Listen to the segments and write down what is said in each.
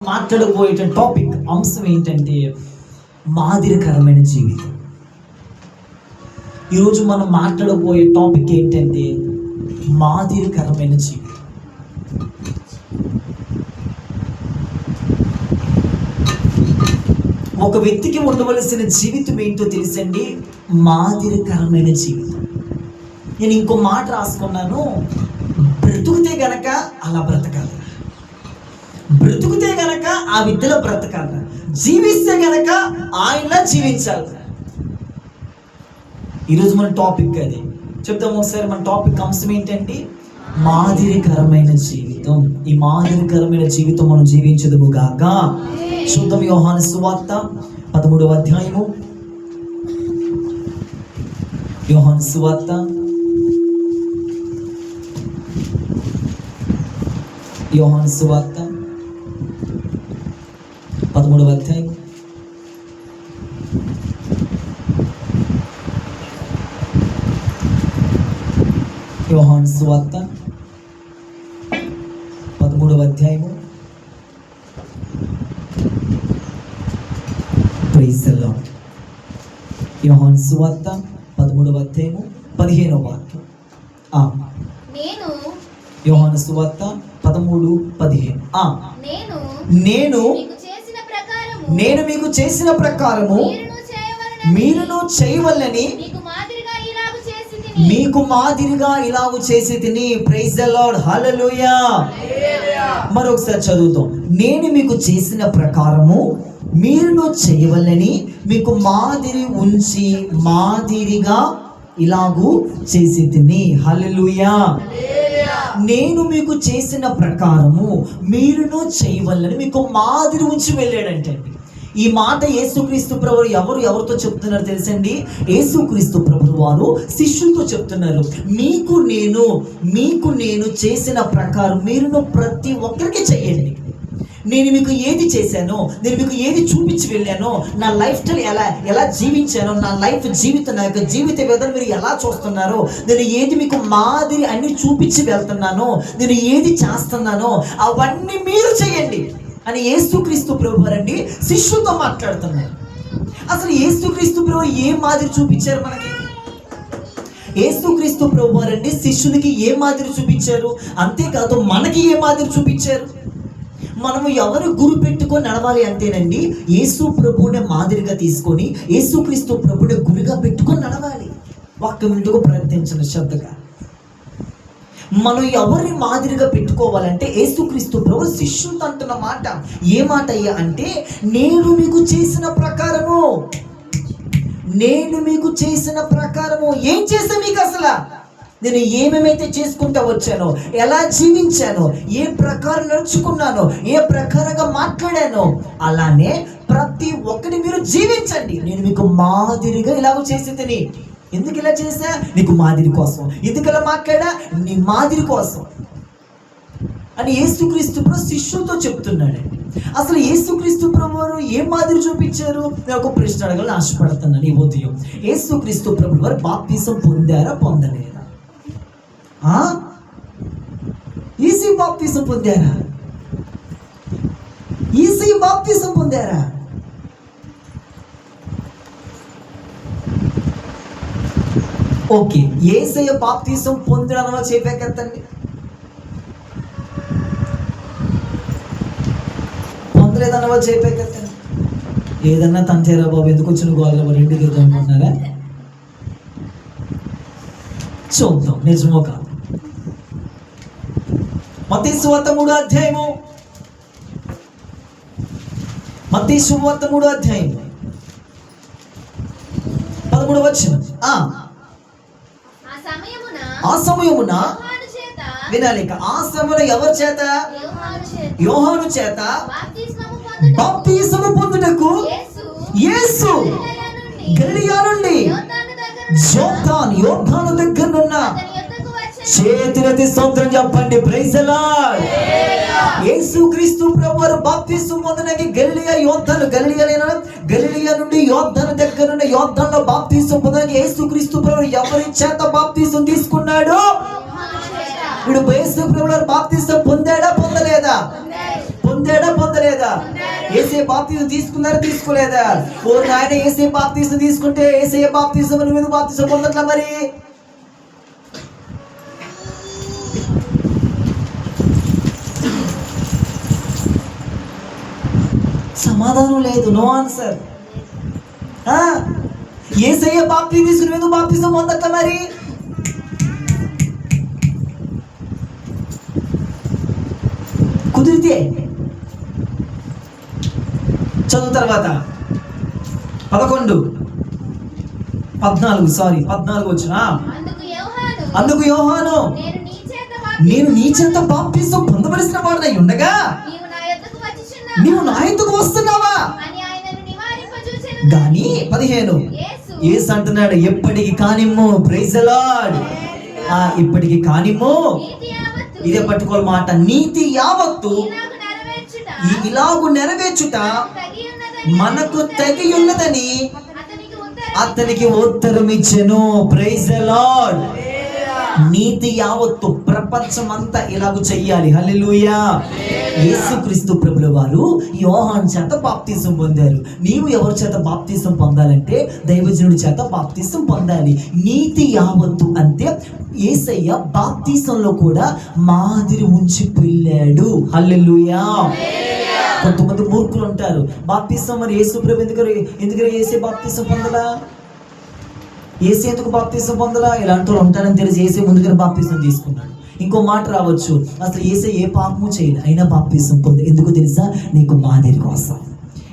మాట్లాడబోయే topic అంశం ఏంటంటే మాదిరికరమైన జీవితం. ఈరోజు మనం మాట్లాడబోయే టాపిక్ ఏంటంటే మాదిరికరమైన జీవితం. ఒక వ్యక్తికి ఉండవలసిన జీవితం ఏంటో తెలుసండి, మాదిరికరమైన జీవితం. నేను ఇంకో మాట రాసుకున్నాను, బ్రతుకుతే గనక అలా బ్రతకాలి, బ్రతుకుతే గనక ఆ విద్యలో బ్రతకాలి, జీవిస్తే గనక ఆయనలా జీవించాలి. ఈరోజు మన టాపిక్ అది. చెప్తాము ఒకసారి. మన టాపిక్ అంశం ఏంటంటే మాదిరికరమైన జీవితం. ఈ మాదిరికరమైన జీవితం మనం జీవించదుము గాక. చూద్దాం యోహాను సువార్త 13వ అధ్యాయము. యోహాను సువార్త 13వ అధ్యాయం యోహాను సువార్త 13వ అధ్యాయము. Praise the lord. యోహాను సువార్త 13వ అధ్యాయము 15వ వాక్యం. యోహాను సువార్త 13:15. నేను మీకు చేసిన ప్రకారము మీరును చేయవలెనని మీకు మాదిరిగా ఇలాగు చేసి తిని. Praise the lord. హల్లెలూయా. మరొకసారి చదువుతాం. నేను మీకు చేసిన ప్రకారము మీరును చేయవలెనని మీకు మాదిరి ఉంచి మాదిరిగా ఇలాగూ చేసి తిని. హల్లెలూయా. నేను మీకు చేసిన ప్రకారము మీరును చేయవలని మీకు మాదిరి ఉంచి వెళ్ళాడంటే. ఈ మాట యేసుక్రీస్తు ప్రభువు ఎవరితో చెప్తున్నారు తెలుసండి? యేసుక్రీస్తు ప్రభువు వారు శిష్యులతో చెప్తున్నారు. మీకు నేను చేసిన ప్రకారం మీరును ప్రతి ఒక్కరికి చేయండి. నేను మీకు ఏది చేశానో, నేను మీకు ఏది చూపించి వెళ్ళానో, నా లైఫ్ స్టైల్ ఎలా జీవించానో, నా జీవితం, నా యొక్క జీవిత విధానం మీరు ఎలా చూస్తున్నారో, నేను ఏది మీకు మాదిరి అన్ని చూపించి వెళ్తున్నానో, నేను ఏది చేస్తున్నానో అవన్నీ మీరు చేయండి అని యేసుక్రీస్తు ప్రభు వారండి శిష్యులతో మాట్లాడుతున్నారు. అసలు యేసుక్రీస్తు ప్రభు ఏ మాదిరి చూపించారు మనకి? యేసుక్రీస్తు ప్రభు వారండి శిష్యులకి ఏ మాదిరి చూపించారు, అంతేకాదు మనకి ఏ మాదిరి చూపించారు? మనము ఎవరు గురి పెట్టుకొని నడవాలి అంటేనండి, యేసు ప్రభువుని మాదిరిగా తీసుకొని యేసుక్రీస్తు ప్రభువుని గురిగా పెట్టుకొని నడవాలి. ఒక్క మినిట్కు ప్రయత్నించండి శ్రద్ధగా. మనం ఎవరిని మాదిరిగా పెట్టుకోవాలంటే యేసుక్రీస్తు ప్రభు శిష్యులతో అంటున్న మాట. ఏ మాట అయ్యా అంటే, నేను మీకు చేసిన ప్రకారము. ఏం చేసా మీకు? అసలు నేను ఏమేమైతే చేసుకుంటా వచ్చానో, ఎలా జీవించానో, ఏ ప్రకారం నడుచుకున్నానో, ఏ ప్రకారంగా మాట్లాడానో అలానే ప్రతి ఒక్కటి మీరు జీవించండి. నేను మీకు మాదిరిగా ఇలాగ చేసి తిని. ఎందుకు ఇలా చేశా? నీకు మాదిరి కోసం. ఎందుకు ఇలా మాట్లాడా? నీ మాదిరి కోసం అని యేసుక్రీస్తు ప్రభు శిష్యులతో చెప్తున్నాడండి. అసలు యేసుక్రీస్తు ప్రభు వారు ఏ మాదిరి చూపించారు? నేను ఒక ప్రశ్న అడగాలని ఆశపడుతున్నాను ఈ ఉదయం. యేసుక్రీస్తు ప్రభు వారు బాప్తిసం పొందారా, పొందలేదా? ఈసీ బాప్తిసం పొందారా? ఓకే, యేసయ్య బాప్తిసం పొందడం చెప్పాకత్తండి. పొందలేదన్న వాళ్ళు చెప్పాకత్తండి. ఏదన్నా తంతేరా బాబు, ఎందుకు వచ్చిన గోళ్ళ ఇంటికి అనుకుంటున్నారా? చూద్దాం నిజమో కాదు. మత్తయి సువార్త 3వ అధ్యాయము. మత్తయి సువార్త 3వ అధ్యాయం 13వ వచనం. ఆ సమయమున వినాలి. ఆ సమయంలో ఎవరి చేత? యోహాను చేత బాప్తిసము పొందుటకు యేసు గలిలయ నుండి యోర్దాను దగ్గరనున్న చేతులెత్తి స్తోత్రం చెప్పండి. Praise the lord. యేసుక్రీస్తు ప్రభువారు బాప్తిసం పొందడానికి గలిలయ నుండి యోర్దాను దగ్గరనున్న యోర్దానులో బాప్తిసం పొందడానికి యేసుక్రీస్తు ప్రభువారు ఎవరి చేత బాప్తిసం తీసుకున్నాడు? ఇప్పుడు యేసు ప్రభువారు బాప్తిసం పొందాడా, పొందలేదా? పొందాడా పొందలేదా? యేసే బాప్తిసం తీసుకున్నారా తీసుకోలేదా? ఓ నాయన యేసే బాప్తిసం తీసుకుంటే యేసే బాప్తిసం నువ్వు ఎందుకు బాప్తిసం పొందట్లా మరి? సమాధానం లేదు, నో ఆన్సర్. యేసయ్య బాప్తిసం తీసుకుని ఎందుకు బాప్తిసం పొందట్లా మరి? కుదిరితే చదువు తర్వాత 14 వచ్చిన అందుకు యోహాను నేను నీ చేత బాప్తిసం పొందవలసిన వాడనై ఉండగా నీవు నా యొద్దకు వస్తున్నావా గాని 15 యేసు అంటున్నాడు ఎప్పటికి కానిమ్ము. Praise the lord. ఇప్పటికి కానిమ్ము ఇదే పట్టుకోవాలి మాట. నీతి యావత్తు ఇలాగు నెరవేర్చుట మనకు తగి ఉన్నదని అతనికి ఉత్తరం ఇచ్చెను. Praise the lord. నీతి యావత్తు ప్రపంచమంతా ఇలాగ చెయ్యాలి. హల్లెలూయా. యేసుక్రీస్తు ప్రభుల వారు యోహాను చేత బాప్తిసం పొందారు. నీవు ఎవరి చేత బాప్తిసం పొందాలంటే దైవజనుడి చేత బాప్తిసం పొందాలి. నీతి యావత్తు అంటే యేసయ్య బాప్తిసంలో కూడా మాదిరి ఉంచి వెళ్ళాడు. హల్లెలూయా. కొంతమంది మూర్ఖులు ఉంటారు, బాప్తిసం మరి యేసు ప్రభు ఎందుకు యేసే బాప్తిసం పొందలా, యేసే ఎందుకు బాప్తిసం పొందలా ఇలాంటి వాళ్ళు ఉంటారని తెలిసి యేసే ముందుగానే బాప్తిసం తీసుకున్నాడు. ఇంకో మాట రావచ్చు, అసలు యేసే ఏ పాపము చేయలేదు అయినా బాప్తిసం పొంది. ఎందుకు తెలుసా? నీకు మాదిరి కోసం.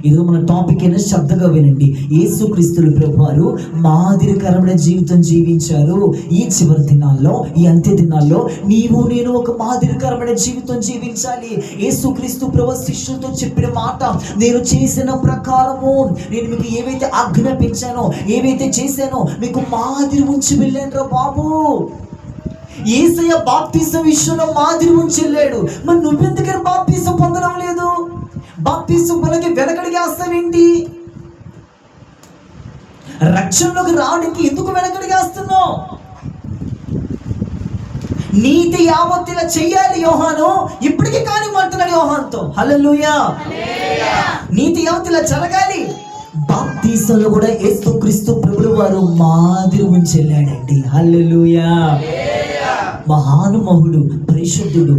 ఇది మన టాపిక్ అయినా శ్రద్ధగా వినండి. యేసుక్రీస్తు ప్రభువారు మాదిరికరమైన జీవితం జీవించారు. ఈ చివరి దినాల్లో, ఈ అంత్య దినాల్లో నీవు నేను ఒక మాదిరికరమైన జీవితం జీవించాలి. యేసుక్రీస్తు ప్రభు శిష్యులతో చెప్పిన మాట, నేను చేసిన ప్రకారము నేను మీకు ఏవైతే ఆజ్ఞాపించానో, ఏవైతే చేశానో మీకు మాదిరి ఉంచి వెళ్ళాను రా బాబు. యేసయ్య బాప్తిసం విషయంలో మాదిరి ఉంచి వెళ్ళాడు. మరి నువ్వెందుకని బాప్తిసం పొందడం లేదు? బాప్తిసం పొందకి వెనకడికి వస్తావేంటి? రక్షణలోకి రావడానికి ఎందుకు వెనకడికి వస్తున్నావు? నీతి యావత్తు ఇలా చెయ్యాలి యోహాను, ఇప్పటికీ కానీ అంటున్నాడు యోహానుతో. హల్లెలూయా. నీతి యావత్తు ఇలా జరగాలి. బాప్తిసంలో కూడా యేసుక్రీస్తు ప్రభువు వారు మాదిరి ఉంచి వెళ్ళాడండి. హల్లెలూయా. మహానుభావుడు, పరిశుద్ధుడు,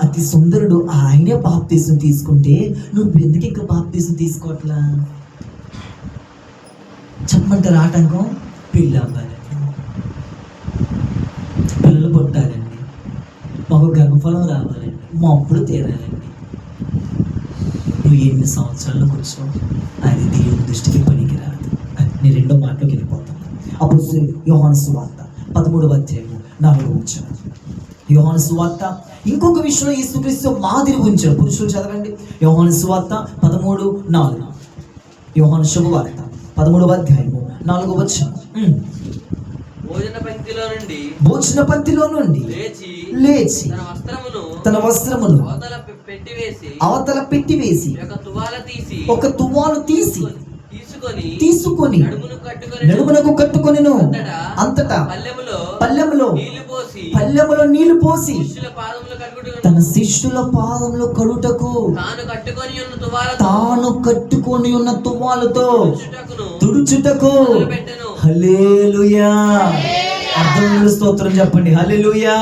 అతి సుందరుడు ఆయనే బాప్తిసం తీసుకుంటే నువ్వు ఎందుకు ఇంకా బాప్తిసం తీసుకోవట్లా? చెప్పమంటారు ఆటంకం? పెళ్ళి అవ్వాలండి, పిల్లలు పుట్టాలండి, మాకు గర్భఫలం రావాలండి, మా అప్పుడు తీరాలండి. నువ్వు ఎన్ని సంవత్సరాల్లో కూర్చో, అది దేవుని దృష్టికి పనికిరాదు. నేను రెండో మాటలోకి వెళ్ళిపోతాను. అప్పుడు యోహాను సువార్త 13వ అధ్యాయం 4వ వచనం. యోహాను సువార్త ఇంకొక విషయంలో యేసుక్రీస్తు మాదిరి ఉంచాడు. పురుషులు చదవండి యోహాను సువార్త 13:4. యోహాను శుభవార్త 13వ అధ్యాయము 4వ వచనం. భోజన పంక్తిలో నుండి లేచి తన వస్త్రమును అవతల పెట్టివేసి ఒక తువాలు తీసుకొని నడుమునకు కట్టుకొనెను. అంతటా పల్లెములో నీళ్లు పోసి తన శిష్యుల పాదములు కడుటకు తాను కట్టుకొని ఉన్న తువాలుతో తుడుచుటకు. హల్లెలూయా. అర్థం స్తోత్రం చెప్పండి. హల్లెలూయా.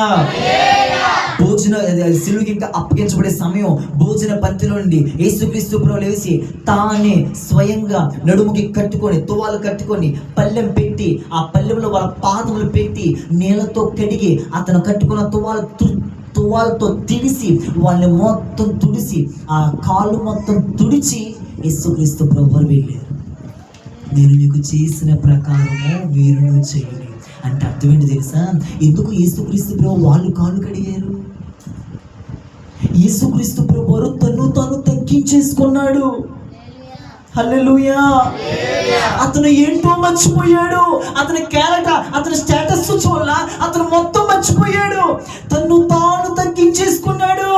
భోజన సిలువకి ఇంకా అప్పగించబడే సమయం. భోజన పంక్తిలో నుండి యేసుక్రీస్తు ప్రభువు లేచి తానే స్వయంగా నడుముకి కట్టుకొని తువాలు కట్టుకొని పళ్ళెం పెట్టి ఆ పళ్ళెంలో వాళ్ళ పాదములు పెట్టి నీళ్ళతో కడిగి అతను కట్టుకున్న తువాలతో తిడిసి వాళ్ళని మొత్తం తుడిసి ఆ కాళ్ళు మొత్తం తుడిచి యేసుక్రీస్తు ప్రభువు వెళ్ళారు. నేను నీకు చేసిన ప్రకారము వీరును చేయండి అంటే అర్థం ఏంటి తెలుసా? ఎందుకు యేసుక్రీస్తు ప్రభు వాళ్ళు కాళ్ళు కడిగారు? యేసుక్రీస్తు ప్రభు తను తగ్గించేసుకున్నాడు. హల్లెలూయా. అతను ఏంటో మర్చిపోయాడు. అతని క్యారెక్టర్, అతని స్టేటస్ చూడాల అతను మొత్తం మర్చిపోయాడు. తాను తగ్గించేసుకున్నాడు.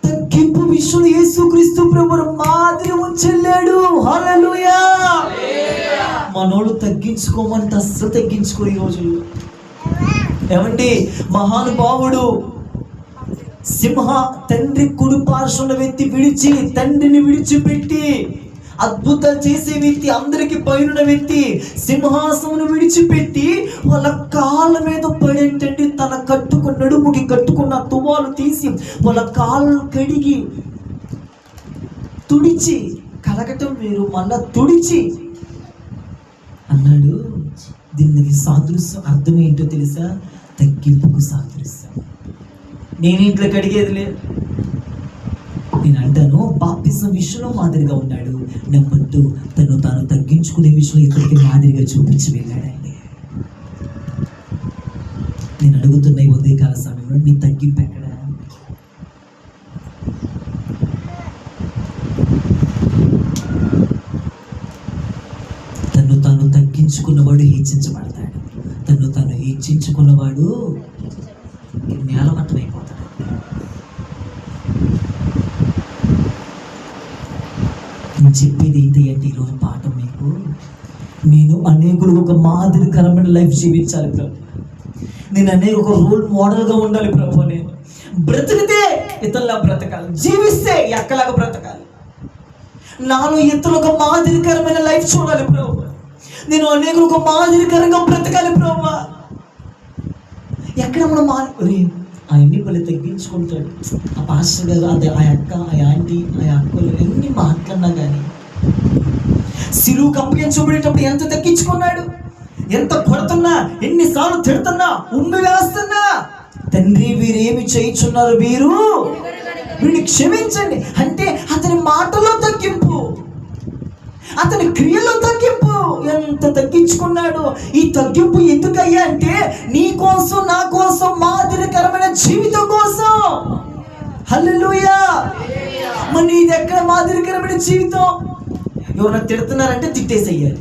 తగ్గింపు విషయంలో యేసుక్రీస్తు ప్రభు మాదిరి ఉంచెళ్ళాడు. హల్లెలూయా. మనోళ్ళు తగ్గించుకోమంటే అస్సలు తగ్గించుకో ఈ రోజుల్లో. ఏమండి, మహానుభావుడు తండ్రి కుడి పార్శ్వంలో వ్యక్తి విడిచి, తండ్రిని విడిచిపెట్టి అద్భుతాలు చేసే వ్యక్తి, అందరికి పైన వ్యక్తి సింహాసనం విడిచిపెట్టి వాళ్ళ కాళ్ళ మీద పడేటండి తన నడుముకి కట్టుకున్న తువాలు తీసి వాళ్ళ కాళ్ళు కడిగి తుడిచి, కడగటం మీరు మళ్ళా తుడిచి అన్నాడు. దీనికి సాదృశ్యం అర్థం ఏంటో తెలుసా? తగ్గింపుకు సాదృశ్యం. నేను ఇంట్లో కడిగేది లేదు. నేను అంటాను బాప్తిజం విషయంలో మాదిరిగా ఉన్నాడు. నెంబర్ 2, తను తాను తగ్గించుకునే విషయంలో ఇతరులకి మాదిరిగా చూపించి వెళ్ళాడండి. నేను అడుగుతున్న ఈ ఉదయకాల సమయంలో నీ తగ్గింపు ఎక్కడ? తను తాను తగ్గించుకున్నవాడు హెచ్చించబడతాడు. తను తాను హెచ్చించుకున్నవాడు నేలమట్టం అయిపోతాడు. నేను చెప్పేది ఏంటి అంటే ఈరోజు పాఠం మీకు, నేను అనేకులు ఒక మాదిరికరమైన లైఫ్ జీవించాలి ప్రభు. నేను అనేక ఒక రోల్ మోడల్గా ఉండాలి ప్రభు. నేను బ్రతికితే ఇతరులా బ్రతకాలి, జీవిస్తే ఎక్కలాగా బ్రతకాలి. నాలో ఇతరులు ఒక మాదిరికరమైన లైఫ్ చూడాలి ప్రభు. నేను అనేకులు ఒక మాదిరికరంగా బ్రతకాలి ప్రభు. ఎక్కడ మనం ఆయన్ని పళ్ళు తగ్గించుకుంటాడు. ఆ పాస్టర్ గారు, అదే ఆ అక్క, ఆ ఆంటీ, ఆ అక్కలు ఎన్ని మాట్లాడినా కానీ సిలువుకు అప్పగించబడేటప్పుడు ఎంత తగ్గించుకున్నాడు. ఎంత కొడుతున్నా, ఎన్నిసార్లు తిడుతున్నా, ఉమ్మి వేస్తున్నా, తండ్రి వీరేమి చేయుచున్నారు, వీరిని క్షమించండి అంటే అతని మాటలో తగ్గింపు, అతని క్రియలో తగ్గింపు. ఎంత తగ్గించుకున్నాడు. ఈ తగ్గింపు ఎందుకయ్యా అంటే నీ కోసం, నా కోసం, మాదిరికరమైన జీవితం కోసం. హల్లెలూయా. మరి ఇది ఎక్కడ మాదిరికరమైన జీవితం? ఎవరైనా తిడుతున్నారంటే తిట్టేసేయాలి,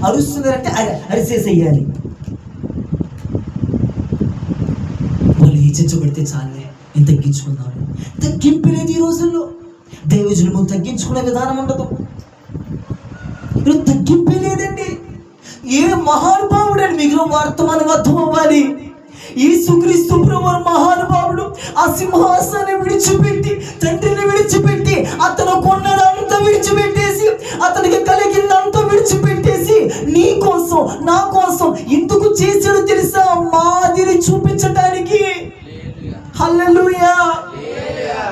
అరుస్తున్నారంటే అరిసేసేయాలి. వాళ్ళు హెచ్చించబడితే చాలే, నేను తగ్గించుకున్నాను. తగ్గింపు లేదు ఈ రోజుల్లో. దైవజనులు తగ్గించుకునే విధానం ఉండదు. తగ్గింపే లేదండి. ఏ మహానుభావుడు అని మీకు వర్తమానం అర్థం అవ్వాలి. యేసుక్రీస్తు ప్రభువు మహానుభావుడు ఆ సింహాసనాన్ని విడిచిపెట్టి, తండ్రిని విడిచిపెట్టి, అతను కొన్నదంతా విడిచిపెట్టేసి, అతనికి కలిగిందంతా విడిచిపెట్టేసి నీ కోసం, నా కోసం ఎందుకు చేశాడు తెలుసా? మాదిరి చూపించడానికి. హల్లెలూయా.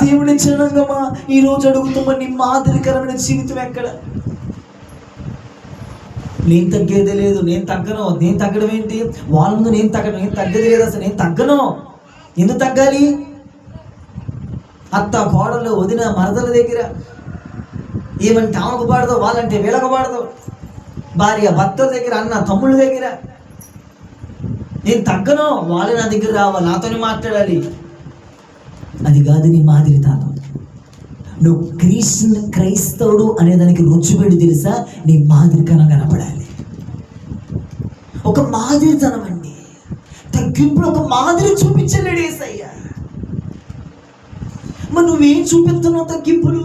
దేవుని జనాంగమా, ఈ రోజు అడుగుతున్నా, నీ మాదిరికరమైన జీవితం ఎక్కడ? నేను తగ్గేదే లేదు, నేను తగ్గను. నేను తగ్గడం ఏంటి? వాళ్ళ ముందు నేను తగ్గేది లేదు. అసలు నేను తగ్గను. ఎందుకు తగ్గాలి? అత్త, కోడలు, వదిన, మరదల దగ్గర ఏమంటే ఆమెకు పాడదావు, వాళ్ళంటే వీళ్ళకు పాడదావు, భార్య భర్తల దగ్గర, అన్న తమ్ముళ్ళ దగ్గర నేను తగ్గను. వాళ్ళే నా దగ్గర రావాలి, నాతోనే మాట్లాడాలి. అది కాదు నీ మాదిరితనం. నువ్వు క్రైస్తవుడు అనేదానికి రుచిపెట్టి తెలుసా? నీ మాదిరికరంగా కనపడాలి. ఒక మాదిరితనం అండి. తగ్గింపులో ఒక మాదిరి చూపించలేడు యేసయ్య. మరి నువ్వేం చూపిస్తున్నావు తగ్గింపులు?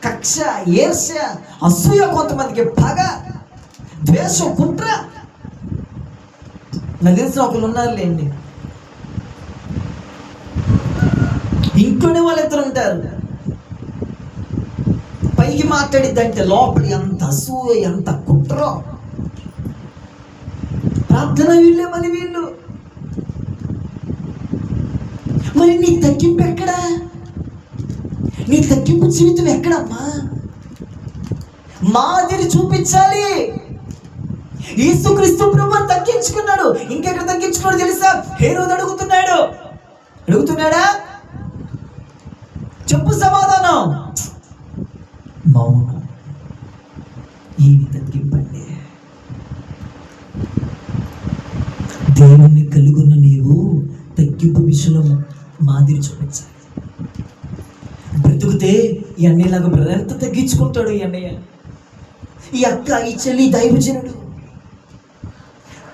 కక్ష, ఈర్ష్య, అసూయ, కొంతమందికి పగ, ద్వేషం, కుట్ర. నాకు తెలిసిన ఒకరు ఉన్నారులేండి, ఇంట్లోనే వాళ్ళిద్దరు ఉంటారు. పైకి మాట్లాడిద్దంటే లోపల ఎంత అసూయ, ఎంత కుట్ర. ప్రార్థన వీళ్ళే మరి వీళ్ళు. మరి నీ తగ్గింపు ఎక్కడా? నీ తగ్గింపు జీవితం ఎక్కడమ్మా? మాదిరి చూపించాలి. యేసుక్రీస్తు ప్రభువు తగ్గించుకున్నాడు. ఇంకెక్కడ తగ్గించుకున్నాడు తెలుసా? హేరోదు అడుగుతున్నాడా? చెప్పు సమాధానం. మౌనం. ఏమి తగ్గింపండి? దేవుణ్ణి కలుగున్న నీవు తగ్గింపు విషయంలో మాదిరి చూపించాలి. బ్రతుకుతే ఈ అన్నయ్యలాగా ఎంత తగ్గించుకుంటాడు ఈ అన్నయ్య, ఈ అక్క, ఈ చెల్లి, దైవజనుడు.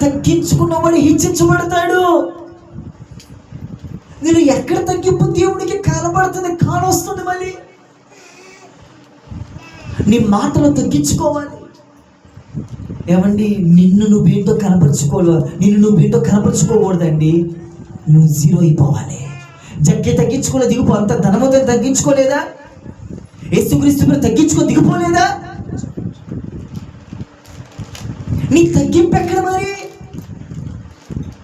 తగ్గించుకున్నవాడు హెచ్చించబడతాడు. నేను ఎక్కడ తగ్గింపు దేవుడికి కనబడుతుంది, కానొస్తుంది. మళ్ళీ నీ మాటలు తగ్గించుకోవాలి. ఏమండి, నిన్ను నువ్వేంటో కనపరుచుకోకూడదండి. నువ్వు జీరో అయిపోవాలి. జగ్గే తగ్గించుకోలే దిగిపో, అంత ధనవంతులు తగ్గించుకోలేదా? యేసుక్రీస్తు దిగిపోలేదా? నీ తగ్గింపు ఎక్కడ మరి?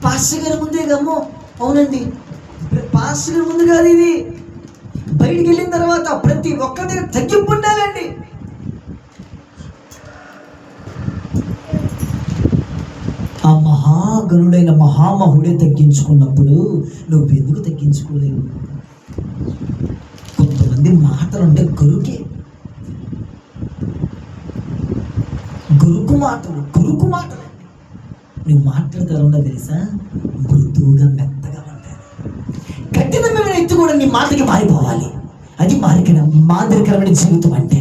పాస్టర్ గారి ముందే గమ్మో. అవునండి, పాస్టర్ గారి ముందు కాదు ఇది. బయటికి వెళ్ళిన తర్వాత ప్రతి ఒక్కరి దగ్గర తగ్గింపు ఉండాలండి. ఆ మహాగణుడైన మహామహుడే తగ్గించుకున్నప్పుడు నువ్వు ఎందుకు తగ్గించుకోలేవు? కొంతమంది మాటలు అంటే గురుకు మాటలు నువ్వు మాట్లాడతారున్నా తెలుసా? మృదువుగా మెత్తగా ఉంటారు. కఠినమైన ఎత్తు కూడా నీ మాటకి మారిపోవాలి. అది మాదిరికరమైన జీవితం అంటే.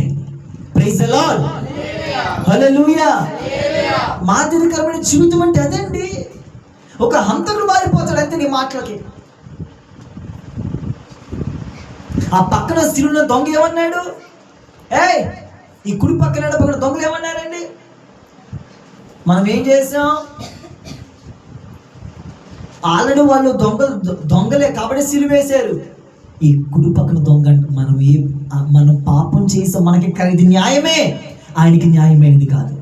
ప్రైజ్ ది లార్డ్, హల్లెలూయా. మాదిరికరమైన జీవితం అంటే అదండి. ఒక హంతకుడు మారిపోతాడు అంతే నీ మాటలకి. ఆ పక్కన సిరున్న దొంగ ఏమన్నాడు? ఈ కుడి పక్కన దొంగలు ఏమన్నారండి? మనం ఏం చేసాం? ఆల్రెడీ వాళ్ళు దొంగలే కాబట్టి సిలువేశారు. ఈ కుడి పక్కన దొంగ మనం పాపం చేసాం, మనకి ఇది న్యాయమే, ఆయనకి న్యాయమైనది కాదు.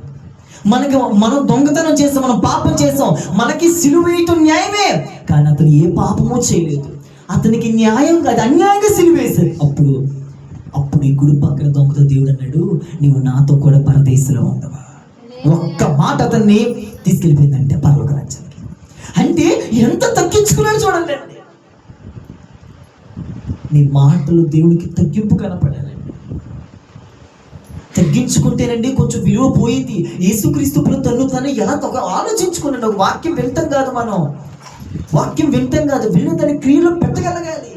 మనం దొంగతనం చేసాం, మనం పాపం చేసాం, మనకి సిలువేయటం న్యాయమే, కానీ అతను ఏ పాపమో చేయలేదు, అతనికి న్యాయం కాదు, అన్యాయంగా సిలువేశారు. అప్పుడు ఈ గుడి పక్కన దొంగతో దేవుడు అన్నాడు, నువ్వు నాతో కూడా పరదేశంలో ఉండవా? ఒక్క మాట అతన్ని తీసుకెళ్ళిపోయిందంటే పరలోక రాజ్యానికి. అంటే ఎంత తగ్గించుకున్నాడు చూడండి. నీ మాటలు దేవుడికి తగ్గింపు కనపడాలండి. తగ్గించుకుంటేనండి కొంచెం విలువ పోయింది. యేసుక్రీస్తు తను ఎలా ఆలోచించుకున్నాడు. ఒక వాక్యం వింటాం కాదు, మనం వాక్యం వింటాం కాదు, విన్న దాన్ని క్రియలో పెట్టగలగాలి.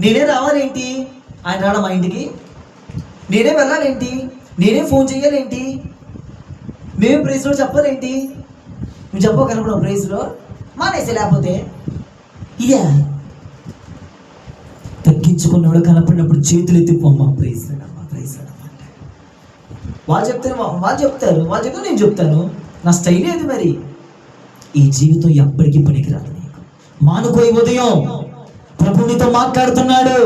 నేనే రావాలేంటి? ఆయన రావడం మా ఇంటికి? నేనే వెళ్ళాలేంటి? నేనే ఫోన్ చేయాలేంటి? మేమే ప్రైజ్లో చెప్పాలేంటి? నువ్వు చెప్పగలపడం ప్రైజ్లో మానేసి, లేకపోతే ఇదే తగ్గించుకున్నవాడు కనపడినప్పుడు చేతులు ఎత్తిపోమ్మా ప్రైజ్ వాళ్ళు చెప్తారు నేను చెప్తాను. నా స్టైలే అది. మరి ఈ జీవితం ఎప్పటికీ పనికిరాదు. నీకు మానుకోయి. ఉదయం ప్రభు నీతో మాట్లాడుతున్నాడు.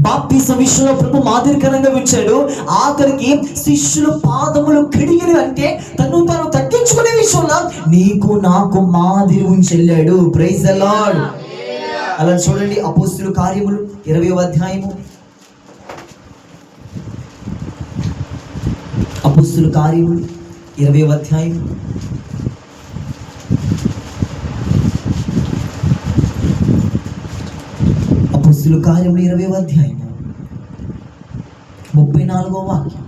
బాప్తిసం విషయంలో ప్రభు మాదిరికరంగా ఉంచాడు. ఆఖరికి శిష్యులు పాదములు కడిగిన అంటే తను తగ్గించుకునే విషయంలో నీకు నాకు మాదిరి ఉంచెళ్ళాడు. Praise the lord. అలా చూడండి, అపోస్తలుల కార్యములు 20వ అధ్యాయము. అపోస్తలుల కార్యములు 20వ అధ్యాయం. అపోస్తలుల కార్యములు 20వ అధ్యాయం 34వ వాక్యం.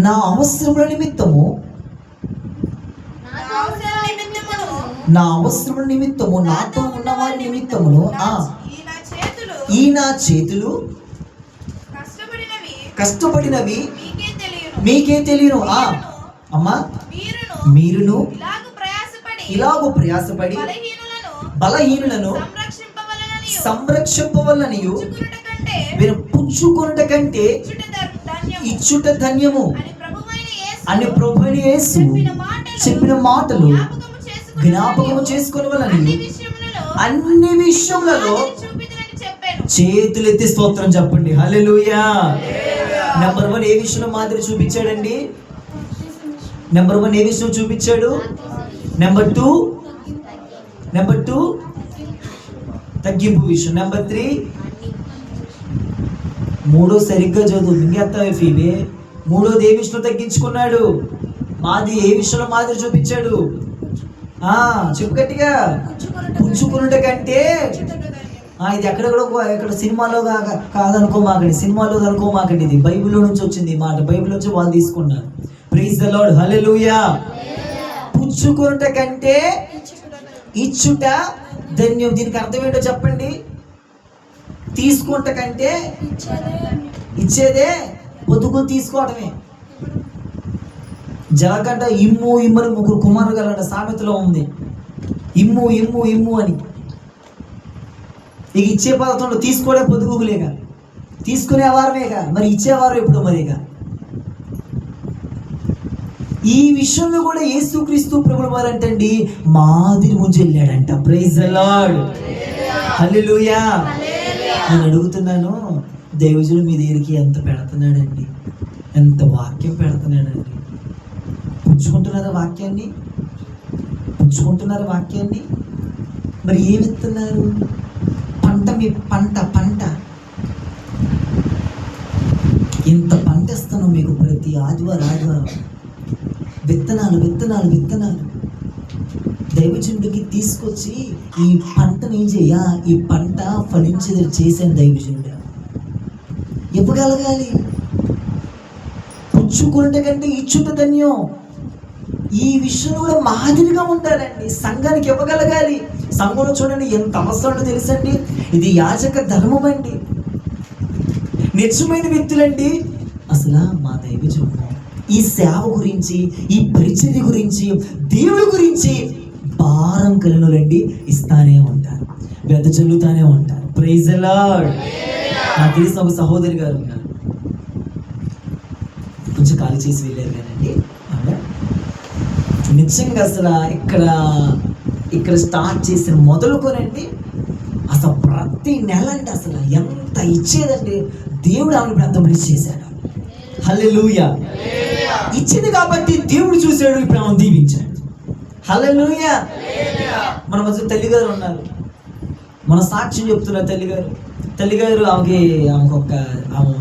నా అవసరముల నిమిత్తము నాతో ఉన్న వారి నిమిత్తమును ఈ నా చేతులు కష్టపడినవి మీకే తెలియను. అమ్మా, మీరును ఇలాగూ ప్రయాసపడి బలహీనులను సంరక్షింపవలనియు మీరు పుచ్చుకొనుట కంటే ఇచ్చుట ధన్యము అని ప్రభువైన యేసు చెప్పిన మాటలు జ్ఞాపకము చేసుకోవాలని అన్ని విషయములలో చేతులెత్తి స్తోత్రం చెప్పండి. హల్లెలూయా. నెంబర్ 1 ఏ విషయంలో మాదిరి చూపించాడండి? నెంబర్ 1 ఏ విషయం చూపించాడు? నెంబర్ 2 తగ్గింపు విషయం. నెంబర్ 3 మూడో సరిగ్గా చదువు మింగేస్తావే ఫీబే. మూడోది ఏ విషయంలో తగ్గించుకున్నాడు? ఏ విషయంలో మాదిరి చూపించాడు? చెప్పు గట్టిగా. పుచ్చుకున్నట కంటే. ఇది ఎక్కడ సినిమాలో కాదనుకోమాకండి, సినిమాలో అనుకోమాకండి. ఇది బైబిల్లో నుంచి వచ్చింది ఈ మాట. బైబిల్ నుంచి వాళ్ళు తీసుకున్నారు. ప్రైజ్ ది లార్డ్, హల్లెలూయా. పుచ్చుకున్నట కంటే ఇచ్చుట ధన్యం. దీనికి అర్థం ఏంటో చెప్పండి. తీసుకుంట కంటే ఇచ్చేదే పొద్దుకుని తీసుకోవటమే. జలగంట ఇమ్ము ఇమ్మని 3 కుమారులు గలంట సామెతలో ఉంది. ఇమ్ము అని. ఇక ఇచ్చే పదార్థంలో తీసుకోవడం పొద్దుగులేక, తీసుకునే వారమేగా, మరి ఇచ్చేవారు ఎప్పుడు? మరిగా ఈ విషయంలో కూడా యేసుక్రీస్తు ప్రభువు వారు అంటండి మాదిరి ముందు వెళ్ళాడంట. ప్రైజ్ ది లార్డ్, హల్లెలూయా. నేను అడుగుతున్నాను, దైవజనుడు మీ దగ్గరికి ఎంత పెడుతున్నాడండి, ఎంత వాక్యం పెడుతున్నాడండి. పుచ్చుకుంటున్నారా వాక్యాన్ని? పుచ్చుకుంటున్నారా వాక్యాన్ని? మరి ఏమి ఇస్తున్నారు? పంట, మీ పంట ఇంత పంట ఇస్తాను మీకు ప్రతి ఆదివారం విత్తనాలు దైవజనుడికి తీసుకొచ్చి ఈ పంటను ఏం చేయ, ఈ పంట ఫలించేది చేశాను దైవజనుడు. ఇవ్వగలగాలి. పుచ్చుకున్నట కంటే ఇచ్చుట ధన్యం. ఈ విషయంలో కూడా మాదిరిగా ఉండాలండి. సంఘానికి ఇవ్వగలగాలి. సంఘంలో చూడండి ఎంత అవసరం తెలుసండి. ఇది యాజక ధర్మం అండి. నిజమైన వ్యక్తులండి అసలు మా దైవజనుడు ఈ సేవ గురించి, ఈ పరిచర్య గురించి, దేవుడి గురించి భారం కలిగినోళ్ళండి ఇస్తానే ఉంటారు, వెదజల్లుతానే ఉంటారు. Praise the lord. నాకు తెలిసిన ఒక సహోదరి గారు ఉన్నారు, కొంచెం ఖాళీ చేసి వెళ్ళారు కానండి. నిజంగా అసలు ఇక్కడ స్టార్ట్ చేసిన మొదలుకోనండి అసలు ప్రతి నెల అండి అసలు ఎంత ఇచ్చేదండి. దేవుడు ఆమెను ఇప్పుడు అంత బ్లెస్ చేశాడు. హల్లెలూయా. ఇచ్చింది కాబట్టి దేవుడు చూశాడు, ఇప్పుడు ఆమెను దీవించాడు. హల్లెలూయా. మన మధ్య తల్లిగారు ఉన్నారు, మన సాక్ష్యం చెప్తున్నారు. తల్లిగారు ఆమె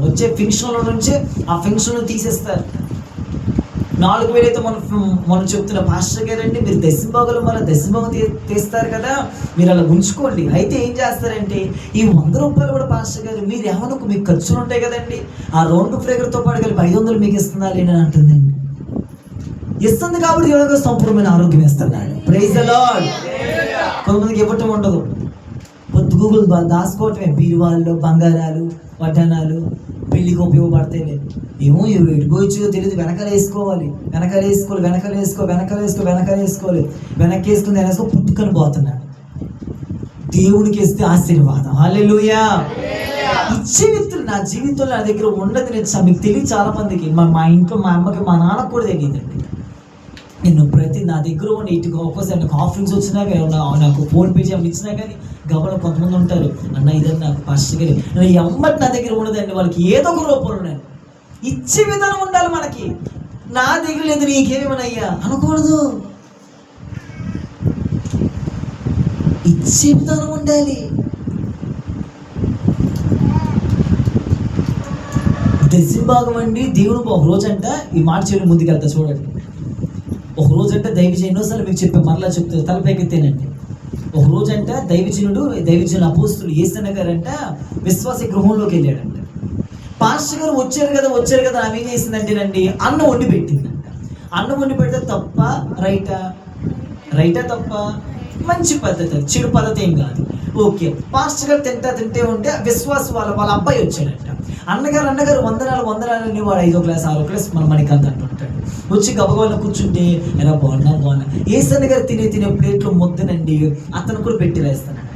వచ్చే ఫంక్షన్లో నుంచే ఆ ఫంక్షన్ తీసేస్తారు. 4,000 అయితే మనం చెప్తున్న పాస్టర్ గారండి, మీరు దశంభాగులు మన దశంభాగం తీస్తారు కదా, మీరు అలా ఉంచుకోండి. అయితే ఏం చేస్తారంటే ఈ 100 రూపాయలు కూడా పాస్టర్ గారు మీరు ఏమన్నా మీకు ఖర్చులు ఉంటాయి కదండి, ఆ రౌండ్ ఫ్రేగర్తో పాటు కలిపి 500 మీకు ఇస్తున్నా లేని అంటుందండి. ఇస్తుంది కాబట్టి దేవుడికి సంపూర్ణమైన ఆరోగ్యం ఇస్తున్నాడు. Praise the lord. కొంతమందికి ఇవ్వటం ఉండదు, పొద్దుగూగులు దాచుకోవటమే. బీరువాళ్ళు బంగారాలు వడ్డానాలు పెళ్లికి ఉపయోగపడతాయి. ఏమో ఎటుపోయొచ్చో తెలియదు. వెనకాల వేసుకోవాలి, వెనక్కి వేసుకుని పుట్టుకొని పోతున్నాడు. దేవుడికి ఇస్తే ఆశీర్వాదం. హల్లెలూయా. ఇచ్చే వ్యక్తులు నా జీవితంలో నా దగ్గర ఉండదు. నేను మీకు తెలియదు చాలా మందికి. మా ఇంట్లో మా అమ్మకి మా నాన్నకు కూడా తెలియదండి. నేను ప్రతి నా దగ్గర ఉన్న ఇటుకు ఒక్కోసారి నాకు ఆఫరింగ్స్ వచ్చినా కానీ, నాకు ఫోన్ పే చేయమని ఇచ్చినా కానీ గబలో కొంతమంది ఉంటారు, అన్న ఇదని నాకు ఫస్ట్ కానీ నేను ఎమ్మటి నా దగ్గర ఉండదండి. వాళ్ళకి ఏదో ఒక రూపంలో ఉన్నాను. ఇచ్చే విధానం ఉండాలి మనకి. నా దగ్గర లేదు నీకేమేమనయ్యా అనకూడదు. ఇచ్చే విధానం ఉండాలి. దశంభాగం అండి దేవుడు ఒక రోజంట ఈ మాట చేయడం ముందుకెళ్తా చూడండి. ఒక రోజంటే దైవజనుడు ఎన్నోసార్లు మీకు చెప్పే మరలా చెప్తారు తలపైకెత్తేనండి. ఒక రోజంట దైవజనుడు అపోస్తులు యేసన్న గారంట విశ్వాస గృహంలోకి వెళ్ళాడంట. పాస్టర్ గారు వచ్చారు కదా ఆమె ఏం చేసిందంటేనండి అన్నం వండి పెట్టిందంట. అన్నం వండి పెడితే తప్ప రైటా తప్ప మంచి పద్ధతి, చెడు పద్ధతి ఏం కాదు. ఓకే, పాస్టర్ గారు తింటే ఉంటే విశ్వాస వాళ్ళ అబ్బాయి వచ్చాడంట. అన్నగారు వందనాలు అని వాడు 5వ క్లాస్ 6వ క్లాస్ మన మణికాంత్ అంటుంటాడు. వచ్చి గబగబా కూర్చుంటే ఎలా బాగున్నా ఏసన్న గారు తినే ప్లేట్లో ముద్దనండి అతను కూడా పెట్టి వేస్తానంట.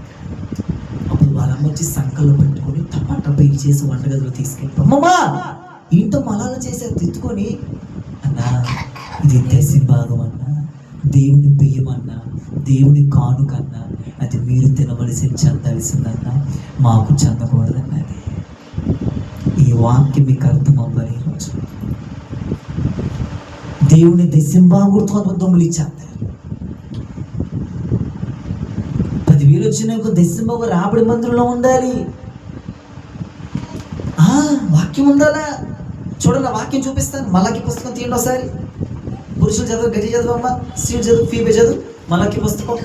అప్పుడు వాళ్ళమ్మ వచ్చి సంకల్లో పెట్టుకొని టమాటా బయట చేసి వంటగదిలో తీసుకెళ్ళి అమ్మమ్మా ఇంట్లో మలాలు చేసారు తిట్టుకొని, అన్నా ఇది దశంభాగం అన్నా, దేవుని బియ్యమన్నా, దేవుని కానుకన్నా, అది మీరు తినవలసి చెందాల్సిందన్నా, మాకు చెందకూడదన్నది. ఈ వాక్యం మీకు అర్థం అవ్వాలి. ఈరోజు దేవుని దశంభాగుడితో దొంగలు ఇచ్చేస్తారు. 10,000 వచ్చినాక దశంభాగు రాబడి మందిరంలో ఉండాలి. వాక్యం ఉండాలా? చూడండి, వాక్యం చూపిస్తాను. మలాకి పుస్తకం తీయండి ఒకసారి. పురుషులు చదువు, గట్టి చదువు అమ్మ, స్త్రీలు చదువు, ఫీబే చదువు. మలాకి పుస్తకం,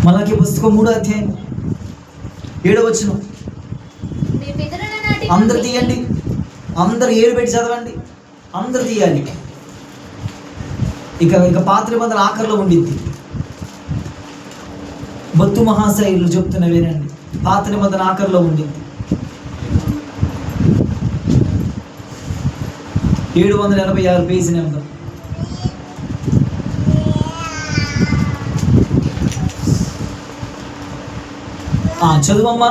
మలాకి పుస్తకం 3వ అధ్యాయం 7వ వచనం. అందరు తీయండి, అందరు 7 పెట్టి చదవండి, అందరు తీయాలి. ఇక పాత నిబంధన ఆఖరిలో ఉండింది. బత్తు మహాశైలు చెప్తున్న వేరండి, పాత నిబంధన ఆఖరిలో ఉండింది. 786 పేజీ నెంబర్. చదువమ్మా.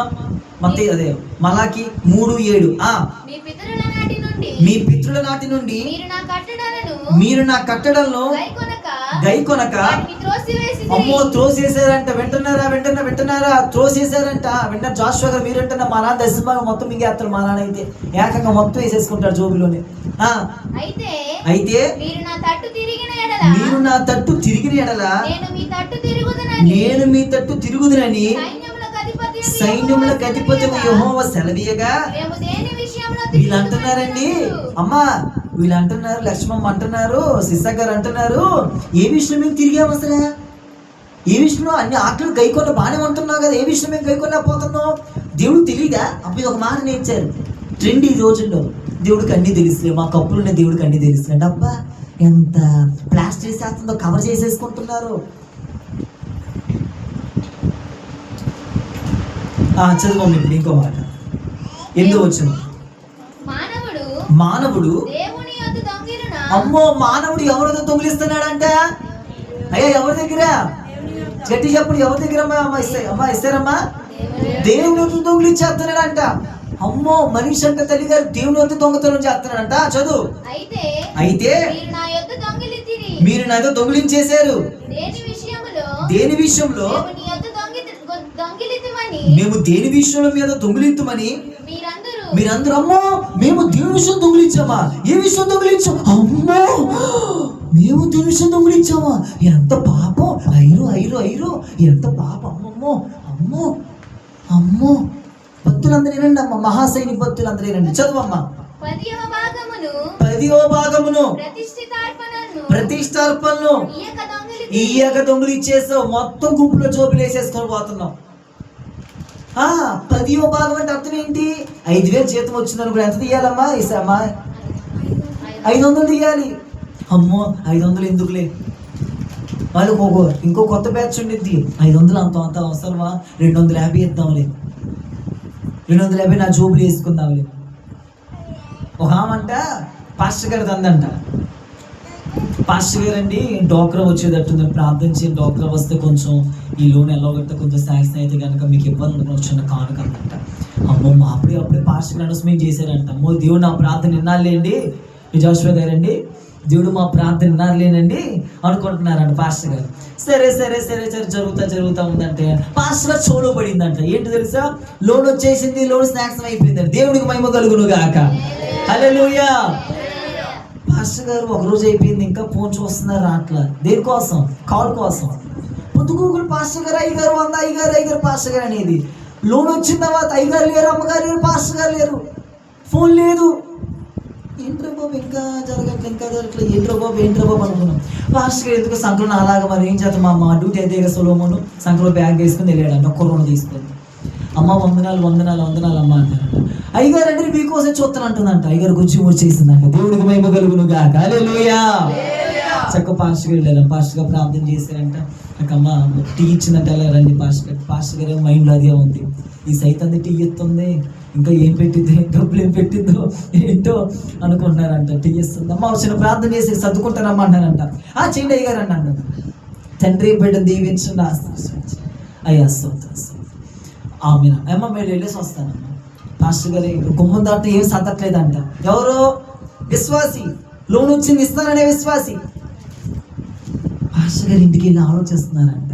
అదే మలాకి 3:7. నాటి నుండి మీరు నా కట్టడలను గైకొనక అమ్మో త్రోసేసారంట. వింటున్నారా త్రోసేసారంట. వింటారు జాషువా గారు, మీరు అంటున్నా మా నాన్న దశభాగం మొత్తం మింగేస్తారు. మా నాన్న అయితే ఏకంగా మొత్తం వేసేసుకుంటాడు జోబులోనే. అయితే మీరు నా తట్టు తిరిగిన ఎడల నేను మీ తట్టు తిరుగుదునని సైన్యములకు అధిపతి యెహోవా సెలవీయగా వీళ్ళు అంటున్నారండి. అమ్మా వీళ్ళు అంటున్నారు, లక్ష్మమ్మ అంటున్నారు, సిస్స గారు అంటున్నారు, ఏ విషయం మేము తిరిగాము అసలు? ఏ విషయంలో అన్ని ఆటలు గైకొన్న బాగానే ఉంటున్నావు కదా, ఏ విషయం మేము గైకొనలేకపోతున్నావు? దేవుడు తెలియదా? అప్పుడు ఒక మాట నేర్చారు ట్రెండ్ ఈ రోజుల్లో. దేవుడికి అన్నీ తెలుసులే, మా కప్పులున్న దేవుడికి అన్నీ తెలుసులే. అబ్బా ఎంత ప్లాస్టర్ చేస్తుందో, కవర్ చేసేసుకుంటున్నారు. చదువు ఇప్పుడు ఇంకో మాట. ఎందుకు వచ్చిన మానవుడు అమ్మో మానవుడు ఎవరితో దొంగిలిస్తున్నాడంట? అయ్యా ఎవరి దగ్గర? గట్టి చెప్పండి, ఎవరి దగ్గర? అమ్మా ఇస్తారమ్మా, దేవుని వద్ద దొంగిలించేస్తున్నాడంట. అమ్మో మనిషి అంట తల్లి గారు దేవుని వద్ద దొంగతనం చేస్తున్నాడంట. చదువు. అయితే మీరు నా యొద్ద దొంగిలించేశారు. దేని విషయంలో? మేము దేని విషయంలో మీద దొంగిలించమని మీరందరూ అమ్మో మేము దేవుని విషయం దొంగిలించామా? ఏ విషయం దొంగిలించాం? అమ్మో మేము దేవుని విషయం దొంగిలించామా? ఎంత పాపం! ఐరు ఎంత పాపం! అమ్మమ్మో అమ్మో అమ్మో. భక్తులందరూ ఏనండి అమ్మ, మహాసైని భక్తులందరూ ఏనండి. చదువమ్మా. 10వ భాగమును ప్రతిష్టార్పణను ఇయ్యక దొంగిలించేసావు. మొత్తం గుంపులో జోబులు వేసేసుకొని పోతున్నాం. 10వ భాగం అంటే అర్థం ఏంటి? 5,000 జీతం వచ్చింది అనుకో, ఎంత తీయాలమ్మా? 500 తీయాలి. అమ్మో 500 ఎందుకులే, వాళ్ళకి ఇంకో కొత్త బ్యాచ్ ఉండిద్ది. 500 అంత అవసరమా? 250 ఇద్దాంలే, 250 నా జోబులు వేసుకుందాంలే. ఒక ఆమంట పాస్టర్ గారి దందంట. పాస్టర్ గారు అండి డోక్రా వచ్చేటట్టుంది, ప్రార్థన చేయండి, డోక్రా వస్తే కొంచెం ఈ లోన్ ఎలా కడితే కొంచెం శాంక్షన్ అయితే కనుక మీకు ఇబ్బంది ఉండదు, చిన్న కానుక అందంట. అమ్మో అప్పుడే పాస్టర్ గారు అనౌన్స్మెంట్ చేశారంట. అమ్మో దేవుడు నా ప్రార్థన విన్నారులేండి, జాషువా గారండి, దేవుడు మా ప్రార్థన విన్నారులేనండి అనుకుంటున్నారంట పాస్టర్ గారు. సరే జరుగుతా ఉందంటే పాస్టర్ గారు చెవులో పడిందంట. ఏంటి తెలుసా? లోన్ వచ్చేసింది, లోన్ శాంక్షన్ అయిపోయిందంట. దేవుడికి మహిమ కలుగును గాక. హల్లెలూయా. పాస్టర్ గారు ఒకరోజు అయిపోయింది, ఇంకా ఫోన్ చూస్తున్నారు అట్లా. దేనికోసం? కాల్ కోసం. పొద్దుగూకులు పాస్టర్ గారు అయ్యగారు పాస్టర్ గారు అనేది. లోన్ వచ్చిన తర్వాత అయ్యగారు లేరు, అమ్మగారు లేరు, పాస్టర్ గారు లేరు, ఫోన్ లేదు. ఏంట్రా బాబు ఇంకా జరగట్లేదు, ఏంట్రా బాబు అనుకున్నాం. పాస్టర్ గారు ఎందుకు సంఖ్యలో అలాగా మరి ఏం చేద్దాం, మా డ్యూటీ అయితే సొలొమోను సంఖ్యలో బ్యాగ్ వేసుకుని వెళ్ళాడంట, ఒక్క రుణ తీసుకొని. అమ్మ వందనాలు అమ్మ అంటారంట. అయ్యగారు అంటే మీకోసం చూస్తాను అంటుందంట. అయ్యగారు గుచ్చి ముడిచేసిందంట. దేవుడికి మహిమ కలుగును గాక. హల్లెలూయా. చక్క పాస్టర్ గారు వెళ్ళారు, పాస్టర్ గారు ప్రార్థన చేశారంట. అక్కమ్మ టీ ఇచ్చిందంట. అలా రండి పాస్టర్ గారు మైండ్లో అదే ఉంది, ఈ సైతం టీ ఇస్తుంది, ఇంకా ఏం పెట్టిద్దో, డబ్బులు ఏం పెట్టిద్దో ఏంటో అనుకుంటున్నారంట. టీ ఇస్తుంది. అమ్మ వచ్చిన ప్రార్థన చేసి సర్దుకుంటారమ్మా అంటారంట. చేయండి అయ్యగారు అన్నాడు. తండ్రి బిడ్డ దీవించండి, అయ్యా ఆమె అమ్మ మీరు వెళ్ళేసి వస్తానమ్మా. పాస్టర్ గారు గుమ్మం దాటి ఏం సతట్లేదంట. ఎవరు? విశ్వాసి. లోన్ వచ్చింది ఇస్తాననే విశ్వాసి. పాస్టర్ గారు ఇంటికి వెళ్ళి ఆలోచిస్తున్నారంట.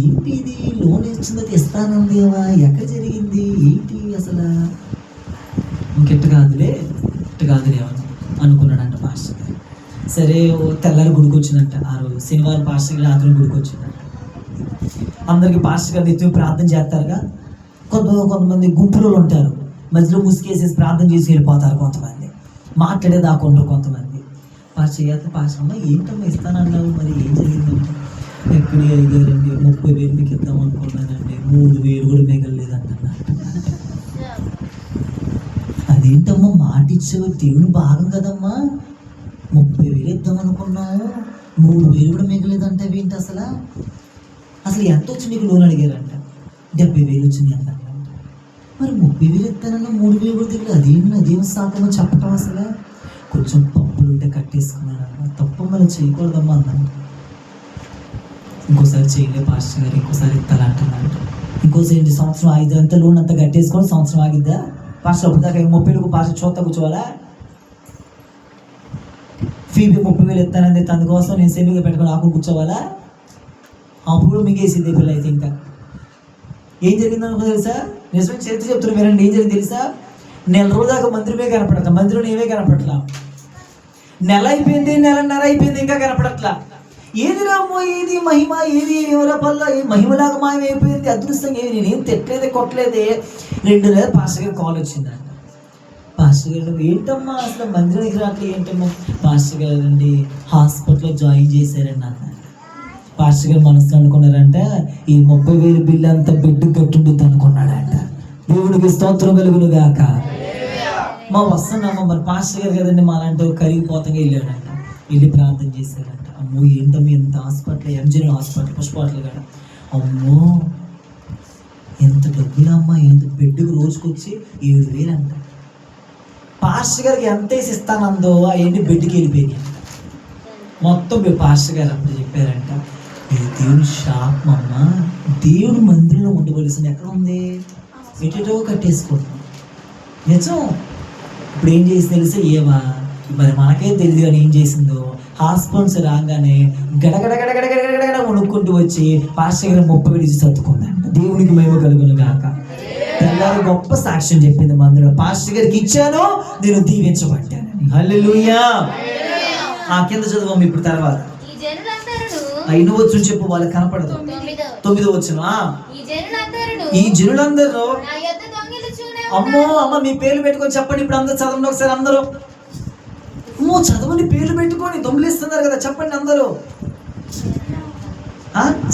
ఏంటి ఇది, లోన్ ఇచ్చింది ఇస్తానందేవా, ఎక్కడ జరిగింది ఏంటి అసలు? ఇంకెట్టు కాదులే అనుకున్నాడంట పాస్టర్ గారు. సరే తెల్లారి గుడికి వచ్చిందంట. ఆ రోజు శనివారం పాస్టర్ గారు రాత్రి గుడికి వచ్చిందంట. అందరికి పాస్టర్ గారు ఎత్తుకు ప్రార్థన చేస్తారుగా. కొంతమంది గుంపులో ఉంటారు, మధ్యలో ముసుకేసేసి ప్రార్థన చేసి వెళ్ళిపోతారు. కొంతమంది మాట్లాడే దాకుంటారు. కొంతమంది పాస్టర్ అమ్మ ఏంటమ్మా ఇస్తానన్నావు, మరి ఏం జరిగిందంటే ఎక్కడ అయ్యారండి, 30,000 మీకు ఇద్దాం అనుకున్నానండి, 3,000 కూడా మిగలలేదన్న. అదేంటమ్మా మాట ఇచ్చావు, దేవుని భాగం కదమ్మా, 30,000 ఇద్దాం అనుకున్నావు, 3,000 కూడా మిగలేదంటే ఏంటి అసలు ఎంత వచ్చి నీకు లోన్ అడిగారంట? 70,000 వచ్చింది అంట. మరి 30,000 ఇస్తానన్నా 3,000 కూడా తెలియదు, అదేం సాకమో చెప్పటం అసలు. కొంచెం పప్పులు ఉంటే కట్టేసుకున్నాను, తప్పు మనం చేయకూడదమ్మా అన్నాను. ఇంకోసారి చేయలే పాస్టర్ గారు, ఇంకోసారి ఇస్తానంటున్నాడు. ఇంకోసారి సంవత్సరం 5 అంతా లోన్ అంతా కట్టేసుకొని సంవత్సరం ఆగిద్దా పాస్టర్? అప్పుడు దాకా 30,000 పాస్టర్ చూస్తా కూర్చోవాలా? ఫీబీ 30,000 ఇస్తానంది, తన కోసం నేను సెమిగా పెట్టుకొని ఆకు కూర్చోవాలా? అప్పుడు మిగేసింది పిల్ల. అయితే ఇంకా ఏం జరిగిందనుకో తెలుసా? నిజమైన చరిత్ర చెప్తున్నా వినండి. ఏం జరిగింది తెలుసా? నెల రోజు దాకా మందిరమే కనపడట్లా, మందిరంలో ఏమే కనపడట్లా. నెల అయిపోయింది, నెలన్నర అయిపోయింది, ఇంకా కనపడట్లా. ఏది రామో, ఏది మహిమ, ఏది ఎవర పల్ల, ఏ మహిమలాగా మాయమైపోయింది. అదృష్టంగా ఏమి, నేనేం తిట్టలేదే కొట్టలేదే. 2 నెలలు పాస్టర్ గారు కాల్ వచ్చిందంట. పాస్టర్ గారు ఏంటమ్మా అసలు మందిరానికి రావట్లేదు ఏంటమ్మా? పాస్టర్ గారు అండి హాస్పిటల్లో జాయిన్ చేశారండి అన్నారు. పాస్టర్ గారు మనసులో అనుకున్నారంట, ఈ 30,000 బిల్లు అంతా బెడ్ కట్టుండుద్ది అనుకున్నాడంట. దేవుడికి స్తోత్రం కలుగును గాక. మా వస్తున్నామా మరి పాస్టర్ గారు కదండి మా లాంటి కరిగిపోతంగా వెళ్ళాడంట. వెళ్ళి ప్రార్థన చేశారంట. అమ్మో ఏంటమ్మా ఎంత హాస్పిటల్, ఎంజీఎన్ హాస్పిటల్, పుష్పాటలు కాడ. అమ్మో ఎంత డబ్బులమ్మా, ఎంత బెడ్కి రోజుకొచ్చి 7,000 అంట. పాస్టర్ గారికి ఎంత వేసి ఇస్తానందో అవన్నీ బెడ్కి వెళ్ళిపోయినాయి మొత్తం. పాస్టర్ గారు అప్పుడు చెప్పారంట, ఇది దేవుని శాపం అమ్మ, దేవుడు మందిరంలో ఉండవలసింది ఎక్కడ ఉంది, ఎటో కట్టేసుకుంటాం. నిజం. ఇప్పుడు ఏం చేసి తెలిసే ఏవా, మరి మనకేం తెలియదు కానీ ఏం చేసిందో, హాస్పిటల్స్ రాగానే గడగడ వణుక్కుంటూ వచ్చి పాస్టర్ గారు 30,000 సర్దుకుందంట. దేవునికి మహిమ కలుగును గాక. తెల్లారి గొప్ప సాక్ష్యం చెప్పింది మందిరం, పాస్టర్ గారికి ఇచ్చాను, నేను దీవించబడ్డానని. హల్లెలూయా. ఆ కింద చదువు ఇప్పుడు తర్వాత. నువ్వు వచ్చి చెప్పు, వాళ్ళకి కనపడదు. 9వ వచనం. ఈ జనులందరూ, అమ్మో అమ్మ మీ పేర్లు పెట్టుకొని చెప్పండి ఇప్పుడు అందరూ చదవండి ఒకసారి అందరూ. అమ్మో చదవండి, పేర్లు పెట్టుకొని దొంగిలిస్తున్నారు కదా, చెప్పండి అందరూ.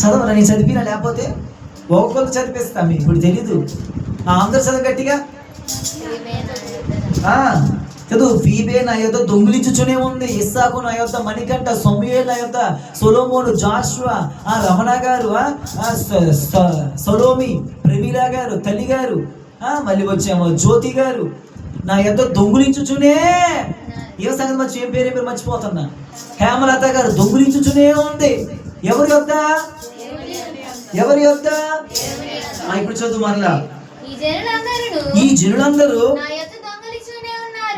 చదవరా, నేను చదివినా లేకపోతే ఒక్కొక్కరు చదివిస్తా, మీకు ఇప్పుడు తెలీదు. అందరు చదువు గట్టిగా చదువు. ఫీబే నా యొద్ద దొంగిలించుచునే ఉంది, ఇస్సాకు నా యొద్ద, మణికంఠ, సమూయేలు నా యొద్ద, సొలొమోను, జాషువా, రమణ గారు, సొలోమి, ప్రమీలా గారు, తల్లి గారు, మళ్ళీ వచ్చాము జ్యోతి గారు నా యొద్ద దొంగిలించుచునే. ఏ సంగతి మర్చి ఏం పేరు మర్చిపోతున్నా. హేమలత గారు దొంగిలించుచునే ఉంది. ఎవరి యొద్ద, ఎవరి యొద్ద? ఇప్పుడు చదువు మరలా. ఈ జనులందరూ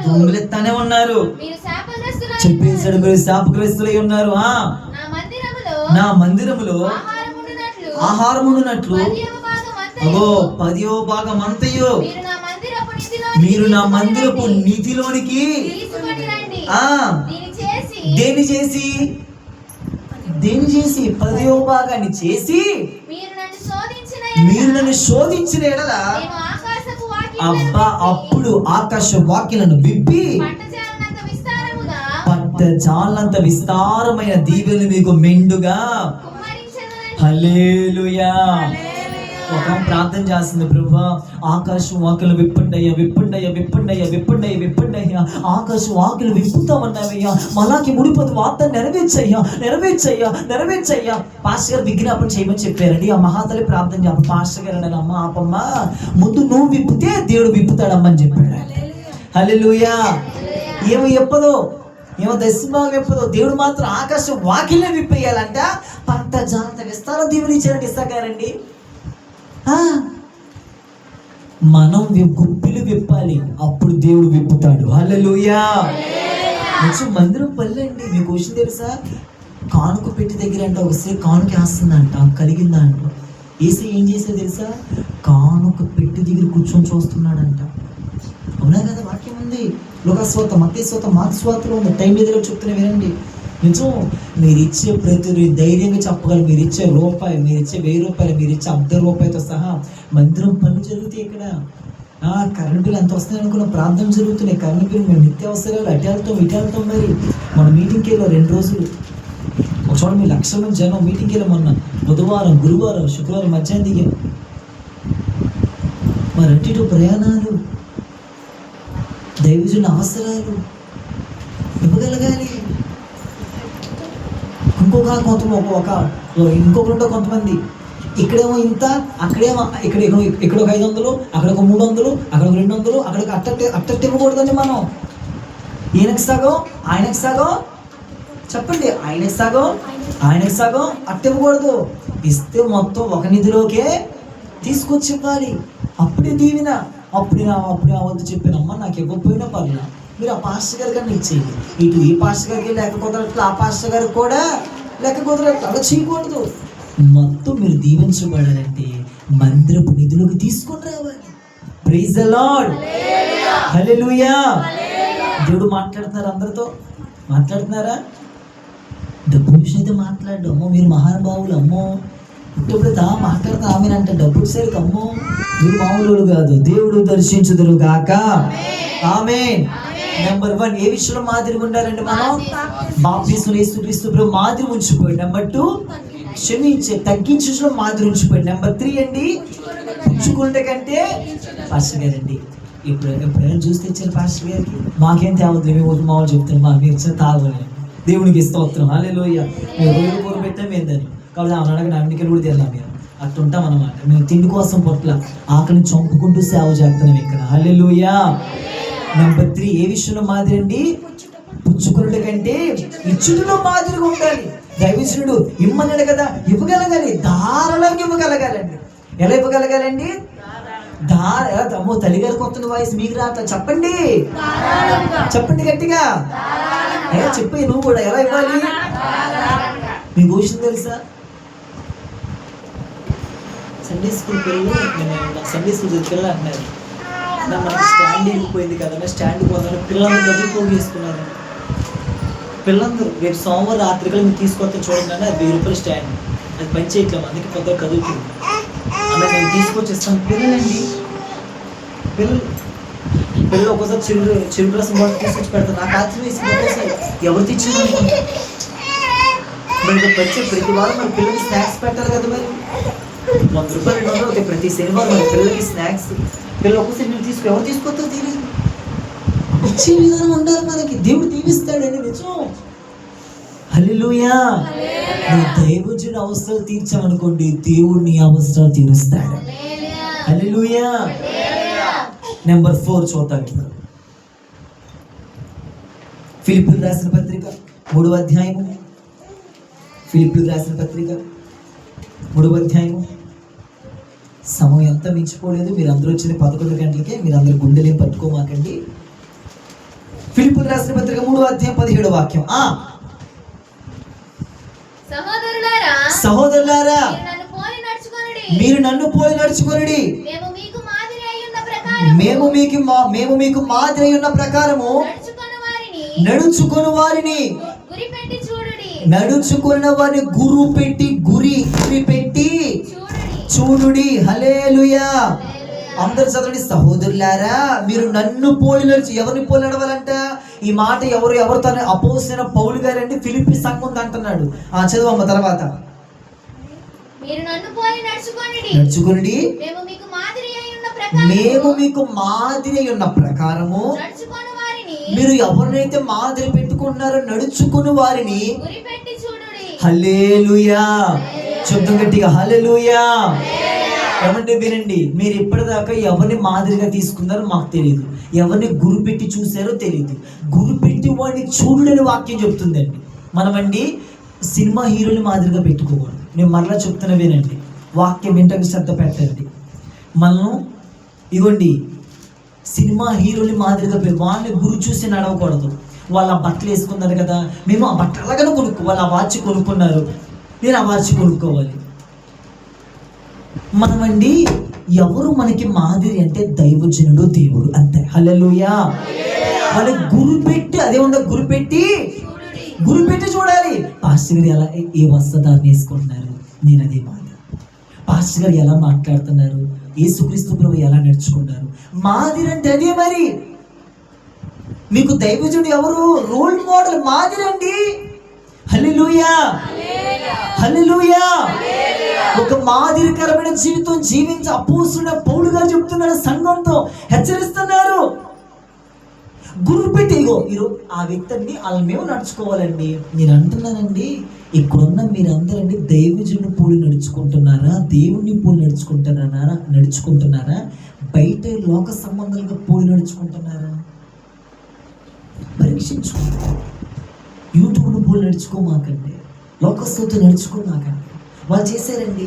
దొంగిలిస్తానే ఉన్నారు. చెప్పేసాడు, మీరు శాపగ్రస్తులై ఉన్నారు. నా మందిరములో ఆహారం ఉండునట్లు 10వ భాగం అంతయు మీరు నా మందిరపు నిధిలోనికి దేని చేసి 10వ భాగాన్ని చేసి మీరు నన్ను శోధించిన ఎడల అబ్బా అప్పుడు ఆకాశ వాక్యలను విప్పి పట్టజాలంత విస్తారమైన దీవెనలు మీకు మెండుగా. హల్లెలూయా. ఒక ప్రార్థన చేస్తుంది, ప్రభువా ఆకాశం వాకులు విప్పండయ్యా, విప్పండయ్యా, విప్పండయ్యా, విప్పండయ్యా, విప్పండయ్యా. ఆకాశం వాకులు విప్పుతామన్నావయ్యా, మలాకి ముడిపోదు వార్త నెరవేర్చయ్యా, నెరవేర్చయ్యా, నెరవేర్చయ్యా. పాస్టర్ గారు విజ్ఞాపన చేయమని చెప్పారండి. ఆ మహాతల్లి ప్రార్థన చేయాలి. పాస్టర్ గారు అన్నాడు, అమ్మ ఆపమ్మ, ముందు నువ్వు విప్పితే దేవుడు విప్పుతాడమ్మని చెప్పాడు. హల్లెలూయా. ఏమో చెప్పదో, ఏమో దశభాగం చెప్పదో, దేవుడు మాత్రం ఆకాశం వాకిలే విప్పేయాలంట. పంట జాంత విస్తారం దేవుని ఇచ్చారండి ఇస్తాకారండి. మనం గుప్పిలు విప్పాలి, అప్పుడు దేవుడు విప్పుతాడు. హల్లెలూయా. నెక్స్ట్ మందిరం పల్లెండి. మీకు విషయం తెలుసా? కానుక పెట్టి దగ్గర అంట ఒకసారి కానుక వేస్తుందంట, కలిగిందంట. ఏసీ ఏం చేసేది తెలుసా? కానుక పెట్టి దగ్గర కూర్చొని చూస్తున్నాడంట. అవునా కదా? వాక్యం ఉంది. లోకస్వాత, మత్తయి స్వాత, మార్కు స్వాతలో ఉంది. టైం ఎదురు చెప్తున్నా వినండి. నిజం. మీరు ఇచ్చే ప్రతి ధైర్యంగా చెప్పగలరు. మీరు ఇచ్చే రూపాయి, మీరు ఇచ్చే 1000 రూపాయలు, మీరు ఇచ్చే 1,000 రూపాయలతో సహా మందిరం పనులు జరుగుతాయి. ఇక్కడ కరెంట్ బిల్లు ఎంత వస్తాయి అనుకున్న ప్రార్థన జరుగుతున్నాయి. కరెంట్ బిల్లు మేము నిత్యావసరాలు అటు వెళ్తాం. మరి మన మీటింగ్కి వెళ్ళాం 2 రోజులు. ఒక చోట మీ 1,00,000 మంది జనం మీటింగ్కి వెళ్ళాం. మొన్న బుధవారం, గురువారం, శుక్రవారం మధ్యాహ్నం దిగాం. మరి అటు ప్రయాణాలు, దైవజనుల అవసరాలు ఇవ్వగలగాలి. ఇంకొకరుంటో కొంతమంది ఇక్కడేమో ఇంత, అక్కడేమో ఇక్కడ ఒక 500, అక్కడ ఒక 300, అక్కడ ఒక 200, అక్కడ ఒక అట్టట్టు ఇవ్వకూడదండి. మనం ఈయనకి సగం, ఆయనకి సగం. చెప్పండి, ఆయనకి సగం అట్ట ఇవ్వకూడదు. ఇస్తే మొత్తం ఒక నిధిలోకే తీసుకొచ్చి ఇవ్వాలి. అప్పుడే దీవిన. అప్పుడు ఆ వద్దు చెప్పినమ్మా, నాకు ఇవ్వకపోయినా పర్లేదు, మీరు ఆ పాస్టర్ గారి కన్నా ఇచ్చేయండి. ఇటు ఈ పాస్టర్ గారికి లెక్క కుదరట్లు, ఆ పాస్టర్ గారికి కూడా లెక్క కుదరట్లు. అలా చేయకూడదు. మొత్తం మీరు దీవించబడాలంటే మందిరపు నిధులకు తీసుకొని రావాలి. ప్రైజ్ ద లార్డ్, హల్లెలూయా. దేవుడు మాట్లాడుతున్నారు, అందరితో మాట్లాడుతున్నారా? డబ్బు విషయం అయితే మాట్లాడు. అమ్మో మీరు మహానుభావులు, అమ్మో ఇప్పుడు మాట్లాడుతా ఆమె అంటే డబ్బు సరికి అమ్మో మీరు మామూలు కాదు. దేవుడు దర్శించుదురు గాక. ఆమేన్. నెంబర్ 1 ఏ విషయంలో మాదిరిగా ఉండాలంటే మనం బాప్తిస్మం యేసుక్రీస్తు ప్రభు మాదిరి ఉంచిపోయాడు. నెంబర్ 2 క్షమించే తగ్గించడంలో మాదిరి ఉంచిపోయాడు. నెంబర్ 3 అండి పుచ్చుకుంటే కంటే పాస్టర్ గారండి ఎప్పుడైనా జ్యూస్ తెచ్చారు పాస్టర్ గారికి, మాకేం తేవద్దు, మేము మామూలు చెప్తాం, మాకు ఇచ్చిన తాగలే, దేవునికి స్తోత్రం, హల్లెలూయా. మేము రోజులు కూర పెట్టాం ఏందని కాబట్టి ఆమె అడగడం అన్నికలు కూడా తిన్నాం. మేము అట్లా ఉంటాం అన్నమాట. మేము తిండి కోసం పొట్ల ఆకలిని చంపుకుంటూ సేవ చేస్తున్నాం ఇక్కడ, హల్లెలూయా. నెంబర్ 3 ఏ విషయంలో మాదిరి అండి? పుచ్చుకున్నట్టు కంటే ఇచ్చుటలో మాదిరిగా ఉండాలి. దైవజనుడు ఇమ్మన్నాడు కదా, ఇవ్వగలగాలి, ధారాళంగా ఇవ్వగలగాలండి. ఎలా ఇవ్వగలగాలండి? అమ్మో తల్లిగారికి వస్తున్న వాయిస్ మీకు రాట్లా, చెప్పండి చెప్పండి గట్టిగా. చెప్పి నువ్వు కూడా ఎలా ఇవ్వాలి? మీకు విషయం తెలుసా? సండే స్కూల్ పిల్లలు, సండే స్కూల్ పిల్లలు అంటున్నారు మనకి స్టాండ్ వెళ్ళిపోయింది కదా, స్టాండ్ పోతాను పిల్లలందరూ డబ్బులు పోగు చేసుకున్నారు. పిల్లలందరూ రేపు సోమవారం రాత్రికలు మీరు తీసుకొస్తే చూడండి, అది 1000 రూపాయల స్టాండ్, అది పని చేయట్లేదు, అందుకే పెద్దగా కదులుతుంది. అలా నేను తీసుకొచ్చేస్తాను. పిల్లలండి, పిల్లలు ఒక్కోసారి చెరుకు రసం బాగా తీసుకొచ్చి పెడతారు. నాకు ఆశ్చర్యం వేసింది, ఒక్కోసారి ఎవరు తెచ్చింది అనుకుంటా. మరి ప్రతి వారం మరి పిల్లలకి స్నాక్స్ పెట్టాలి కదా, మరి 100 రూపాయలు 200 అవుతాయి ప్రతి శనివారం మరి పిల్లలకి స్నాక్స్. పిల్లలు ఒక్కసారి మీరు ఎవరు తీసుకొస్తారో తెలియదు. ఇచ్చే విధానం ఉండాలి మనకి. దేవుడు దీవిస్తాడండి, నిజం. హల్లెలూయా. నువ్వు దైవజనుడి అవసరాలు తీర్చామనుకోండి, దేవుడు నీ అవసరాలు తీరుస్తాడు. హల్లెలూయా. నెంబర్ 4 చూద్దాం ఇప్పుడు. ఫిలిప్పీయులకు రాసిన పత్రిక 3వ అధ్యాయము. ఫిలిప్పీయులకు రాసిన పత్రిక 3వ అధ్యాయము. సమయం ఎంత మించిపోలేదు. మీరు అందరూ వచ్చిన 11 గంటలకే. మీరు అందరు గుండెలేం పట్టుకోమాకండి. ఫిలిప్పీయులకు రాసిన పత్రిక 3వ అధ్యాయం 17వ వాక్యం. సహోదరులారా మీరు నన్ను పోలి నడుచుకొనుడి. మేము మీకు మాదిరి ఉన్న ప్రకారము నడుచుకుని వారిని గురి పెట్టి చూడుడి. హల్లెలూయా. అందరు చదవండి. సహోదరులారా మీరు నన్ను పోలి నడుచు. ఎవరిని పోలి నడవాలంట? ఈ మాట ఎవరితో? అపోస్తలుడైన పౌలు గారండి ఫిలిప్పీ సంఘం అంటున్నాడు. చదువమ్మ తర్వాత. నడుచుకుని మేము మీకు మాదిరి ఉన్న ప్రకారము మీరు ఎవరినైతే మాదిరి పెట్టుకుంటున్నారో నడుచుకుని వారిని. హల్లెలూయా. శబ్దం గట్టిగా హల్లెలూయా. ఏమంటే వినండి, మీరు ఇప్పటిదాకా ఎవరిని మాదిరిగా తీసుకున్నారో మాకు తెలియదు, ఎవరిని గురి పెట్టి చూసారో తెలియదు. గురి పెట్టి వాడిని చూడని వాక్యం చెప్తుందండి. మనమండి సినిమా హీరోని మాదిరిగా పెట్టుకోకూడదు. నేను మరలా చెప్తున్నా వినండి, వాక్యం వింటకు శ్రద్ధ పెట్టండి. మనం ఇగోండి సినిమా హీరోని మాదిరిగా వాళ్ళని గురి చూసి నడవకూడదు. వాళ్ళు ఆ బట్టలు వేసుకున్నారు కదా, మేము ఆ బట్టలు అలాగనే వాళ్ళు ఆ వాచ్ కొనుక్కున్నారు, నేను ఆ వాచ్ కొనుక్కోవాలి. మనమండి ఎవరు మనకి మాదిరి అంటే దైవజనుడు, దేవుడు, అంతే. హల్లెలూయా. వాళ్ళ గురిపెట్టి అదే ఉండ గురిపెట్టి చూడాలి. పాస్టర్ గారు ఎలా ఏ వస్త్రధారణ వేసుకుంటున్నారు, నేను అదే మాట. పాస్టర్ గారు ఎలా మాట్లాడుతున్నారు, యేసుక్రీస్తు ప్రభు ఎలా నడుచుకున్నారు, మాదిరి అంటే అదే. మరి మీకు దైవజనుడు ఎవరు? రోల్ మోడల్, మాదిరి అండి. హల్లెలూయా. హల్లెలూయా. ఒక మాదిరికరమైన జీవితం జీవించి అపోస్తలుడైన పౌలు గారు చెప్తున్నాడు, సంఘంతో హెచ్చరిస్తున్నారు. గురిపెట్టి ఈరోజు ఆ వ్యక్తిని అలా మేము నడుచుకోవాలండి. నేను అంటున్నానండి, ఇక్కడున్న మీరందరండి దైవజనుని పోలి నడుచుకుంటున్నారా, దేవుణ్ణి పోలి నడుచుకుంటున్నారా, బయట లోక సంబంధాలుగా పోలి నడుచుకుంటున్నారా? పరీక్షించుకోండి. యూట్యూబ్ను పోలి నడుచుకోమాకండి, లోకస్తుతో నడుచుకోమాకండి. వాళ్ళు చేశారండి,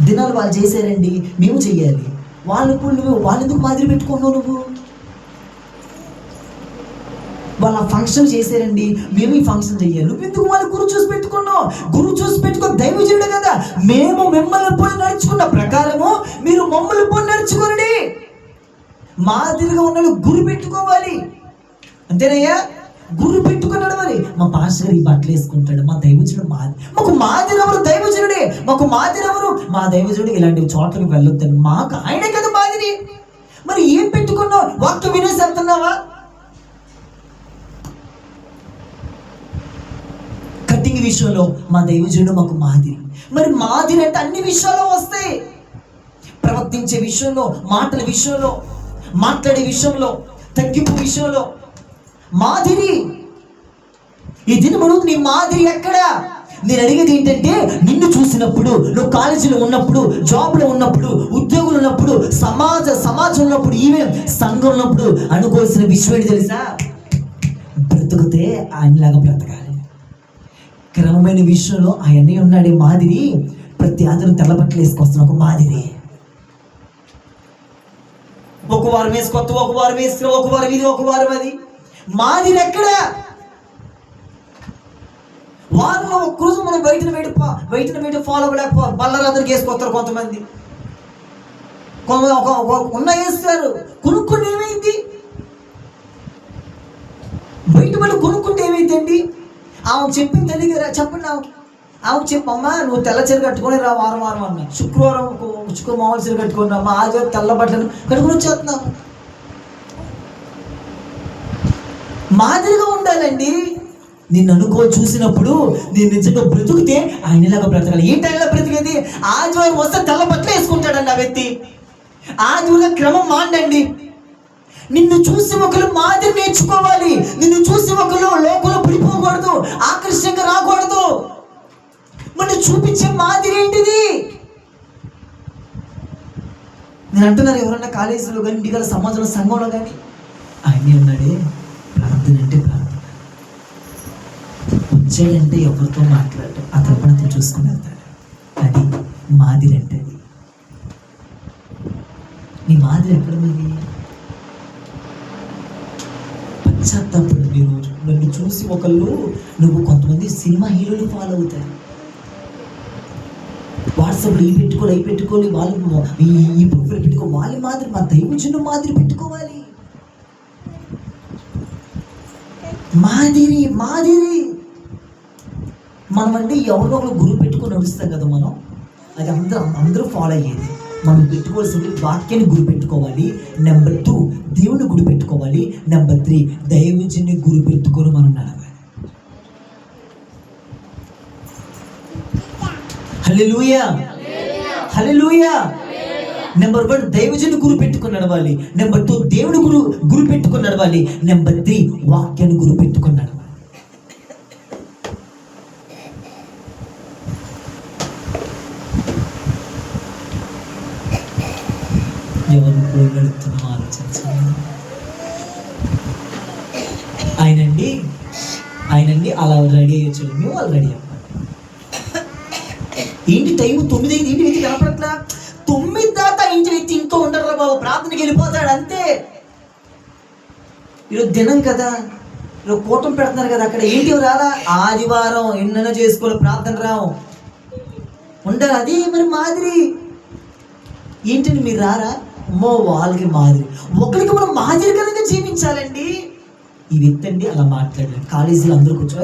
దినాలు వాళ్ళు చేశారండి, మేము చెయ్యాలి. వాళ్ళు ఎందుకు మాదిరి పెట్టుకున్నావు నువ్వు? వాళ్ళ ఫంక్షన్ చేశారండి, మేము ఈ ఫంక్షన్ చెయ్యాలి. నువ్వు ఎందుకు వాళ్ళ గురువు చూసి పెట్టుకున్నావు? గురువు చూసి పెట్టుకో, దైవజనుడు కదా. మేము మిమ్మల్ని పోయి నడుచుకున్న ప్రకారము మీరు మమ్మల్ని పోయి నడుచుకోండి. మాదిరిగా ఉన్న గురి పెట్టుకోవాలి, అంతేనయ్యా. గురి పెట్టుకుని నడవాలి. మా పాస్టర్ గారు ఈ బట్టలు వేసుకుంటాడు, మా దైవజనుడు మాకు మాదిరి ఎవరు? దైవజనుడే. మాకు మాదిరి ఎవరు? మా దైవజనుడు ఇలాంటి చోట్లకి వెళ్ళొద్దని, మాకు ఆయనే కదా మాదిరి. మరి ఏం పెట్టుకున్నావు? వాక్యం వినేసి వెళ్తున్నావా? కటింగ్ విషయంలో మా దైవజనుడు మాకు మాదిరి. మరి మాదిరి అంటే అన్ని విషయాల్లో వస్తాయి. ప్రవర్తించే విషయంలో, మాటల విషయంలో, మాట్లాడే విషయంలో, తగ్గింపు విషయంలో మాదిరి. ఈ దినమును నీ మాదిరి ఎక్కడా? నేను అడిగేది ఏంటంటే, నిన్ను చూసినప్పుడు, నువ్వు కాలేజీలో ఉన్నప్పుడు, జాబ్లో ఉన్నప్పుడు, ఉద్యోగులు ఉన్నప్పుడు, సమాజం ఉన్నప్పుడు, ఈవెన్ సంఘం ఉన్నప్పుడు అనుకోవాల్సిన విషయం ఏంటి తెలుసా? బ్రతుకుతే ఆయనలాగా బ్రతకాలి. క్రమమైన విషయంలో ఆయనే ఉన్నాడే మాదిరి. ప్రతి ఆదివారం తెల్లబట్టలు వేసుకొస్తున్న ఒక మాదిరి. ఒక వారం వేసుకొత్త, ఒక వారం వేసుకుని, ఒక వారం ఇది, ఒక వారం అది. మాదిరి ఎక్కడ? వారంలో ఒక్కరోజు మనం బయట ఫాలో అవ్వలేకపో. బల్లరాత్రికి వేసుకొస్తారు కొంతమంది, ఉన్న వేస్తారు. కొనుక్కుంటే ఏమైంది? బయట వాళ్ళు కొనుక్కుంటే ఏమైందండి? ఆమెకు చెప్పింది తల్లి కదా, చెప్పండి ఆమెకు చెప్పమ్మా, నువ్వు తెల్ల చీర కట్టుకొని రా వారం అన్న. శుక్రవారం మామూలు చీర కట్టుకొని రా, మా ఆదివారం తెల్ల బట్టలు కట్టుకుని వచ్చేస్తున్నాము. మాదిరిగా ఉండాలండి. నిన్ను చూసినప్పుడు నేను నిజంగా బ్రతుకుతే ఆయనలాగా బ్రతకాలి. ఏంటి ఆయనలా బ్రతికేది? ఆదివారం వస్తే తెల్ల బట్టలు వేసుకుంటాడండి ఆ వ్యక్తి. ఆదివారం క్రమం మాండండి. నిన్ను చూసి ఒకరు మాదిరి నేర్చుకోవాలి. నిన్ను చూసి ఒకరు లోకంలో పడిపోకూడదు, ఆకర్షణగా రాకూడదు. మన చూపించే మాదిరి ఏంటిది? నేను అంటున్నారు, ఎవరన్నా కాలేజీలో కానీ, ఇంటికాల సమాజంలో, సంఘంలో కానీ ఆయనే ఉన్నాడే. ప్రార్థన అంటే ప్రార్థన, వచ్చాడంటే ఎవరితో మాట్లాడటం, అతను పని అతను చూసుకుని వెళ్తాడు. అది మాదిరి అంటే. అది నీ మాదిరి ఎక్కడ ఉంది? పశ్చాత్తాపడు. ఈరోజు నన్ను చూసి ఒకళ్ళు, నువ్వు కొంతమంది సినిమా హీరోలు ఫాలో అవుతారు. వాట్సాప్లో అవి పెట్టుకోవాలి, వాళ్ళు ఈ ప్రొఫైల్ పెట్టుకోవాలి. వాళ్ళ మాదిరి, మా దైవజనుడు మాదిరి పెట్టుకోవాలి. మాదిరి మనం అంటే ఎవరినో ఒకరు గురువు పెట్టుకొని నడుస్తాం కదా మనం. అది అందరూ ఫాలో అయ్యేది. మనం పెట్టుకోవాల్సింది వాక్యాన్ని గురి పెట్టుకోవాలి. నెంబర్ 2 దేవుని గురి పెట్టుకోవాలి. నెంబర్ 3 దైవజనుని గురి పెట్టుకొని మనం నడవాలి. హల్లెలూయా, హల్లెలూయా. నెంబర్ 1 దైవజనుని గురి పెట్టుకొని నడవాలి. నెంబర్ 2 దేవుని గురి పెట్టుకొని నడవాలి. నెంబర్ 3 వాక్యాన్ని గురి పెట్టుకొని నడవాలి. ఎవరు పోయి నడుపుతున్నాం ఆలోచించాలి. ఆయనండి అలా రెడీ అయ్యొచ్చు, మేము వాళ్ళు రెడీ అవ్వాలి. ఏంటి టైం 9 అయింది, ఇంటి వ్యక్తి కనపడట్లా? 9 దాకా ఇంటి వ్యక్తి ఇంట్లో ఉండరు బాబు, ప్రార్థనకి వెళ్ళిపోతాడు అంతే. ఈరోజు దినం కదా, ఈరోజు కూటం పెడుతున్నారు కదా, అక్కడ ఏంటి రాదా? ఆదివారం ఎన్నైనా చేసుకోవాలి, ప్రార్థన రావు ఉండరు. అది మరి మాదిరి ఏంటండి? మీరు రారా? అమ్మో వాళ్ళకి మాదిరి. ఒకరికి మనం మాదిరికరంగా జీవించాలండి. ఈ వ్యక్తి అండి అలా మాట్లాడారు. కాలేజీలో అందరూ కూర్చో,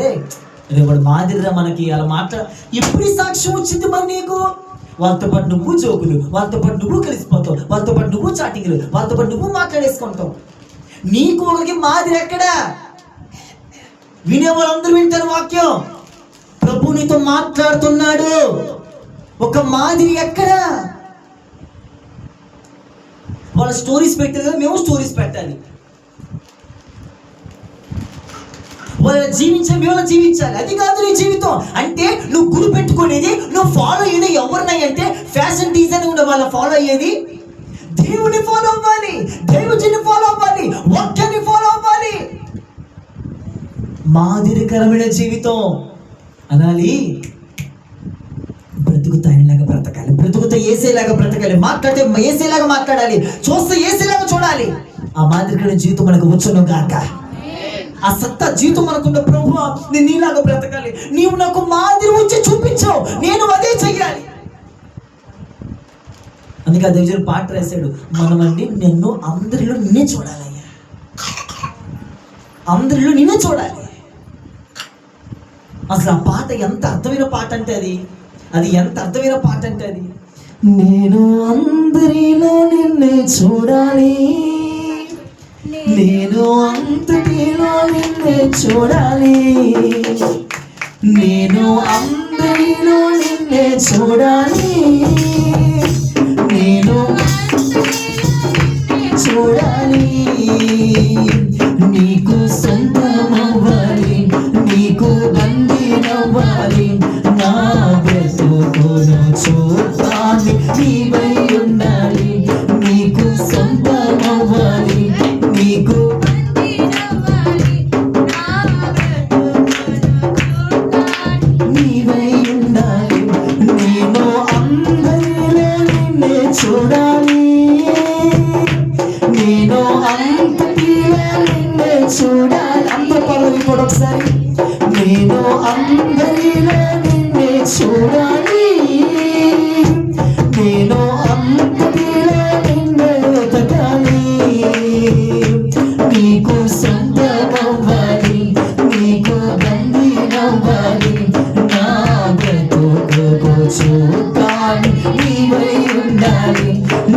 రేపు మాదిరిరా మనకి అలా ఎప్పుడు సాక్ష్యం వచ్చింది మరి నీకు? వాళ్ళతో పాటు నువ్వు జోకులు, వాళ్ళతో పాటు నువ్వు కలిసిపోతావు, వాళ్ళతో పాటు నువ్వు చాటింగ్లు, వాళ్ళతో పాటు నువ్వు మాట్లాడేసుకుంటావు. నీకు ఒకరికి మాదిరి ఎక్కడా? వినే వాళ్ళందరూ వింటారు వాక్యం. ప్రభు నీతో మాట్లాడుతున్నాడు. ఒక మాదిరి ఎక్కడా? వాళ్ళ స్టోరీస్ పెట్టారు కదా, మేము స్టోరీస్ పెట్టాలి. వాళ్ళ జీవించాలి. అది కాదు నీ జీవితం. అంటే నువ్వు గురి పెట్టుకునేది, నువ్వు ఫాలో అయ్యేది ఎవరినై అంటే ఫ్యాషన్ డిజైన్ ఉండే వాళ్ళ ఫాలో అయ్యేది. దేవుని ఫాలో అవ్వాలి, దైవజనుని ఫాలో అవ్వాలి, వాక్యాన్ని ఫాలో అవ్వాలి. మాదిరికరమైన జీవితం అనాలి. బ్రతుకుతా ఆయనలాగా బ్రతకాలి, బ్రతుకుతా ఏసేలాగా బ్రతకాలి, మాట్లాడితే ఏసేలాగా మాట్లాడాలి, చూస్తే ఏసేలాగా చూడాలి. ఆ మాదిరికరమైన జీవితం మనకు వచ్చును గాక. ఆ సత్తా జీవితం మనకున్న. ప్రభువా నేను నీలాగా బ్రతకాలి, నీవు నాకు మాదిరి వచ్చి చూపించావు, నేను అదే చెయ్యాలి. అందుకే ఆ దేవుడు పాట రాశాడు, మనమండి నిన్ను అందరిలో నిన్నే చూడాలయ్యా, అందరిలో నిన్నే చూడాలి. అసలు ఆ పాట ఎంత అర్థమైన పాట అంటే అది ఎంత అర్థమైన పాట అంటే నేను అందరిలో నిన్నే చూడాలి, నేను అంతటిలో నిన్నే చూడాలి, నేను అందరిలో నిన్నే చూడాలి, నేను చూడాలి, నీకు సొంతమవ్వాలి, నీకు బందీనవ్వాలి, నా బ్రతుకును చూడాలి, నీవై ఉండాలి, నీకు సొంతమవ్వాలి, నీకు నీవై ఉండాలి, నేను అందరిలో నిన్నే చూడాలి, నేను అంతటిలో నిన్నే చూడాలి. అందరూ పర్వాలి ఇప్పుడు ఒకసారి, నేను అందరిలో నిన్నే చూడాలి, నేను అంతటిలో నిన్నే వెతకాలి, నీకు సొంతమవ్వాలి, నీకు బందీనవ్వాలి, నా బ్రతుకుకు చూడాలి, నీవై ఉండాలి,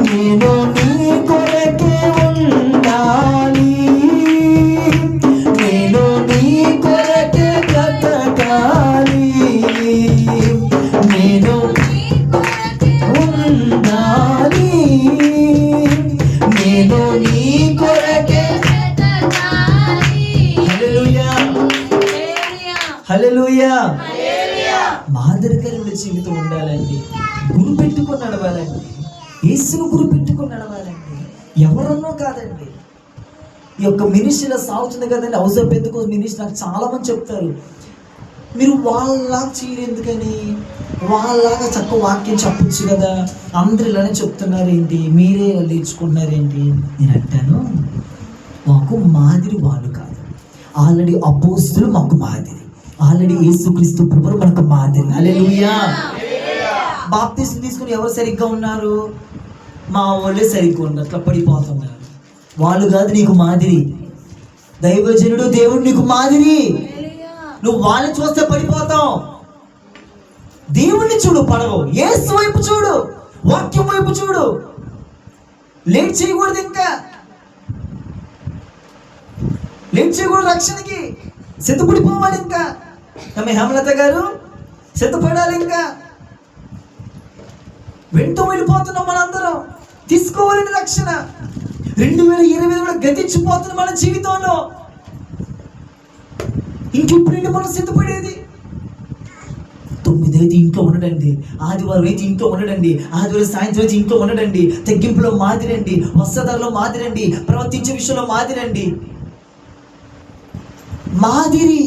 నేను నీ కొరకే ఉండాలి, నేను నీ కొరకే బ్రతకాలి, నేను ఉండాలి, నేను నీ కొరకే. హల్లెలూయా, హల్లెలూయా. మాదిరికరమైన జీవితం ఉండాలండి, గురి పెట్టుకొని నడవాలండి, యేసును గురి పెట్టుకొని నడవాలండి, ఎవరన్నో కాదండి. ఈ యొక్క మినిస్ట్రీలో సాగుతుంది కదండి, హౌస్ ఆఫ్ పెంతెకోస్తు మినిస్ట్రీ. నాకు చాలా మంది చెప్తారు, మీరు వాళ్ళలాగా చేయరు ఎందుకని, వాళ్ళలాగా చక్కగా వాక్యం చెప్పొచ్చు కదా, అందరు ఇలానే చెప్తున్నారు ఏంటి, మీరే నేర్చుకుంటున్నారు ఏంటి. నేను అంటాను, మాకు మాదిరి వాళ్ళు కాదు, ఆల్రెడీ అపోస్తులు మాకు మాదిరి, ఆల్రెడీ యేసుక్రీస్తు ప్రభువు మనకు మాదిరి. హల్లెలూయా. బాప్తిస్మం తీసుకుని ఎవరు సరిగ్గా ఉన్నారు, మా వాళ్ళే సరిగ్గా ఉన్నారు, అట్లా పడిపోతున్నారు. వాళ్ళు కాదు నీకు మాదిరి, దైవజనుడు దేవుడు నీకు మాదిరి. నువ్వు వాళ్ళని చూస్తే పడిపోతావు, దేవుణ్ణి చూడు పడవు, యేసు వైపు చూడు, వాక్యం వైపు చూడు. లేట్ చేయకూడదు, ఇంకా లేట్ చేయకూడదు, రక్షణకి సిద్ధపడిపోవాలి. ఇంకా ఆమె హేమలత గారు సిద్ధపడాలి, ఇంకా వెంటూ వెళ్ళిపోతున్నాం మనందరం, తీసుకోవాలని రక్షణ. 2020 కూడా గతించిపోతున్నాం మన జీవితంలో. ఇంకెప్పుడైనా మనం సిద్ధపడేది? 9 అయితే ఇంట్లో ఉండడండి, ఆదివారం అయితే ఇంట్లో ఉండడండి, ఆదివారం సాయంత్రం అయితే ఇంట్లో ఉండడండి, తగ్గింపులో మాదిరండి, వస్త్రధారణలో మాదిరండి, ప్రవర్తించే విషయంలో మాదిరండి. మాదిరి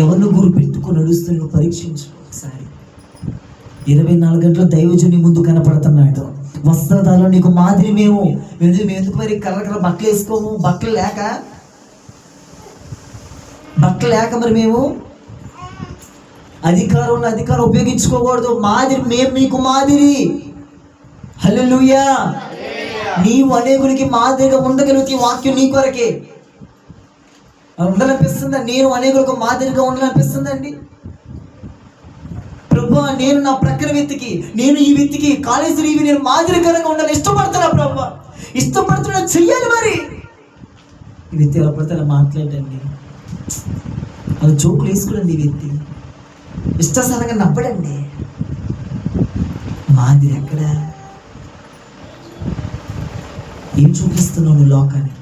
ఎవరిని గురి పెట్టుకుని నడుస్తున్న పరీక్షించు ఒకసారి. 24 గంటలు దైవజుని ముందు కనపడుతున్నాడు. వస్త్రధారణలో నీకు మాదిరి. మేము ఎందుకు మరి కర్ర బట్టలు వేసుకోము? బట్టలు లేక మరి మేము అధికారం ఉపయోగించుకోకూడదు. మాదిరి, మేము నీకు మాదిరి. హల్లెలూయా. నీవు అనేకునికి మాదిరిగా ఉండగలిగితే వాక్యం నీ కొరకే. ఉండాలనిపిస్తుందా? నేను అనేకులకు మాదిరిగా ఉండాలనిపిస్తుందండి. ప్రభు, నేను నా ప్రక్కన వ్యక్తికి, నేను ఈ వ్యక్తికి, కాలేజీలో ఇవి నేను మాదిరికరంగా ఉండాలి ఇష్టపడుతున్నా ప్రభు, ఇష్టపడుతున్నా, చెయ్యాలి. మరి ఈ వ్యక్తి ఎలా పడితే అలా మాట్లాడండి, అలా జోకులు వేసుకోండి. ఈ వ్యక్తి ఇష్టసారంగా నవ్వడండి. మాదిరి ఎక్కడ? ఏం చూపిస్తున్నావు నువ్వు లోకానికి?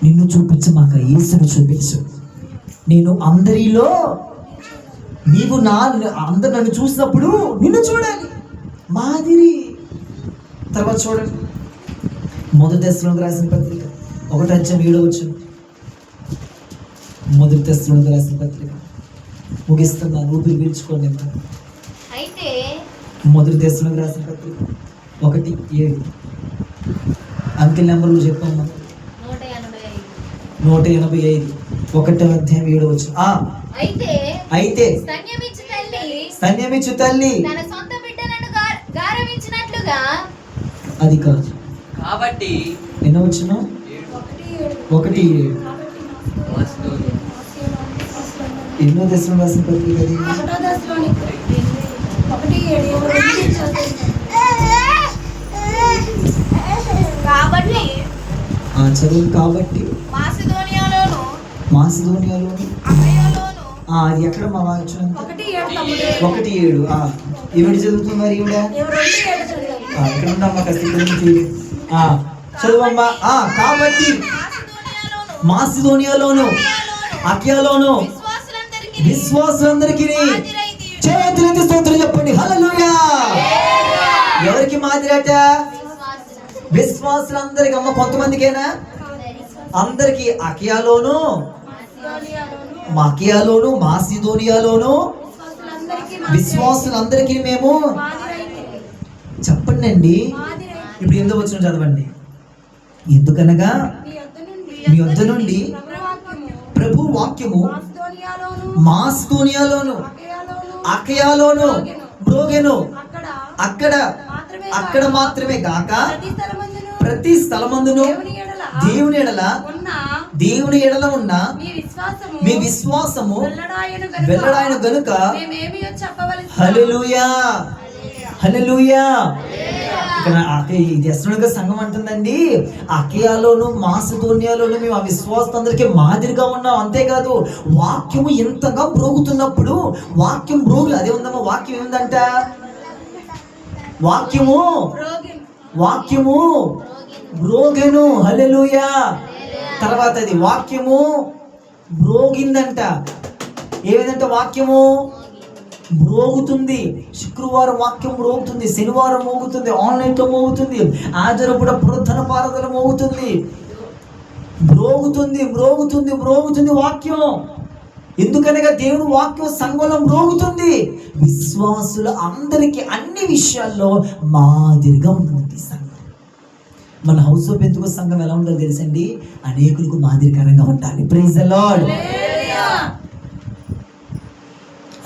నిన్ను చూపించమాక, యేసును చూపించు. నేను అందరిలో, నీవు అందరు నన్ను చూసినప్పుడు నిన్ను చూడాలి, మాదిరి. తర్వాత చూడండి, 1 దశలోనికి రాసిన పత్రిక 1:7 1 దశలోనికి రాసిన పత్రిక ముగిస్తున్నాను, ఊపిరి పీల్చుకోండి. అయితే 1 దశలోనికి రాసిన పత్రిక 1:7 అంకెల్ నెంబర్లు చెప్పమ్మా. 185 1వ అధ్యాయం 7వ వచనం. అయితే స్తన్యమిచ్చు తల్లి తన సొంత బిడ్డలను గారవించినట్లుగా. అది కాదు. కాబట్టి ఎన్నో వచ్చిన 1:7. ఎన్నో దశలో రాసిన పత్రిక అది. కాబట్టి చదువు. కాబట్టి మాసిదోనియాలోను మాసిదోనియాలోను అఖాయలోను. అది ఎక్కడ మా వాచనం? 1:7. ఈవిడ చదువుతున్నారు. ఈవిడ ఇక్కడ ఉండమ్మా, కాస్త ఇక్కడ నుంచి చూడు. చదువమ్మా. కాబట్టి మాసిదోనియాలోను అఖాయలోను విశ్వాసులందరికీ చేతులెత్తి స్తోత్రం చెప్పండి. హల్లెలూయా. ఎవరికి మాదిరట? విశ్వాసులందరికి. అమ్మ కొంతమందికేనా? అందరికి. అఖాయలోను మాసిదోనియాలోను విశ్వాసులందరికీ మేము చెప్పండి అండి. ఇప్పుడు ఎందుకు వచ్చిన చదవండి. ఎందుకనగా మీ వద్ద నుండి ప్రభు వాక్యము మాసిదోనియాలోను అఖాయలోను మ్రోగెను. అక్కడ మాత్రమే గాక ప్రతి స్థలమందును దేవుని ఎడల ఉన్న మీ విశ్వాసము వెల్లడాయను గనుక. హల్లెలూయా హల్లెలూయా. ఇక్కడ దశనుగా సంఘం అంటుందండి, అఖాయలోను మాసిదోనియాలోను మేము ఆ విశ్వాసులందరికీ మాదిరిగా ఉన్నాం. అంతేకాదు వాక్యము ఎంతగా మ్రోగుతున్నప్పుడు వాక్యం మ్రోగు. అదే ఉందమ్మా. వాక్యం ఏందంట? వాక్యము మ్రోగెను. హల్లెలూయా. తర్వాత అది వాక్యము మ్రోగిందంట. ఏమిదంట? వాక్యము మ్రోగుతుంది. శుక్రవారం వాక్యం మ్రోగుతుంది, శనివారం మోగుతుంది, ఆన్లైన్లో మోగుతుంది, ఆదివారం పునరుద్ధరణ పారదల మోగుతుంది. మ్రోగుతుంది వాక్యం. ఎందుకనగా దేవుని వాక్యం సంఘంలో మ్రోగుతుంది. విశ్వాసుల అందరికీ అన్ని విషయాల్లో మాదిరిగా ఉంటుంది సంఘం. మన హౌస్ ఆఫ్ పెంతెకోస్తు సంఘం ఎలా ఉండాలో తెలుసండి? అనేకులకు మాదిరికరంగా ఉండాలి. Praise the lord.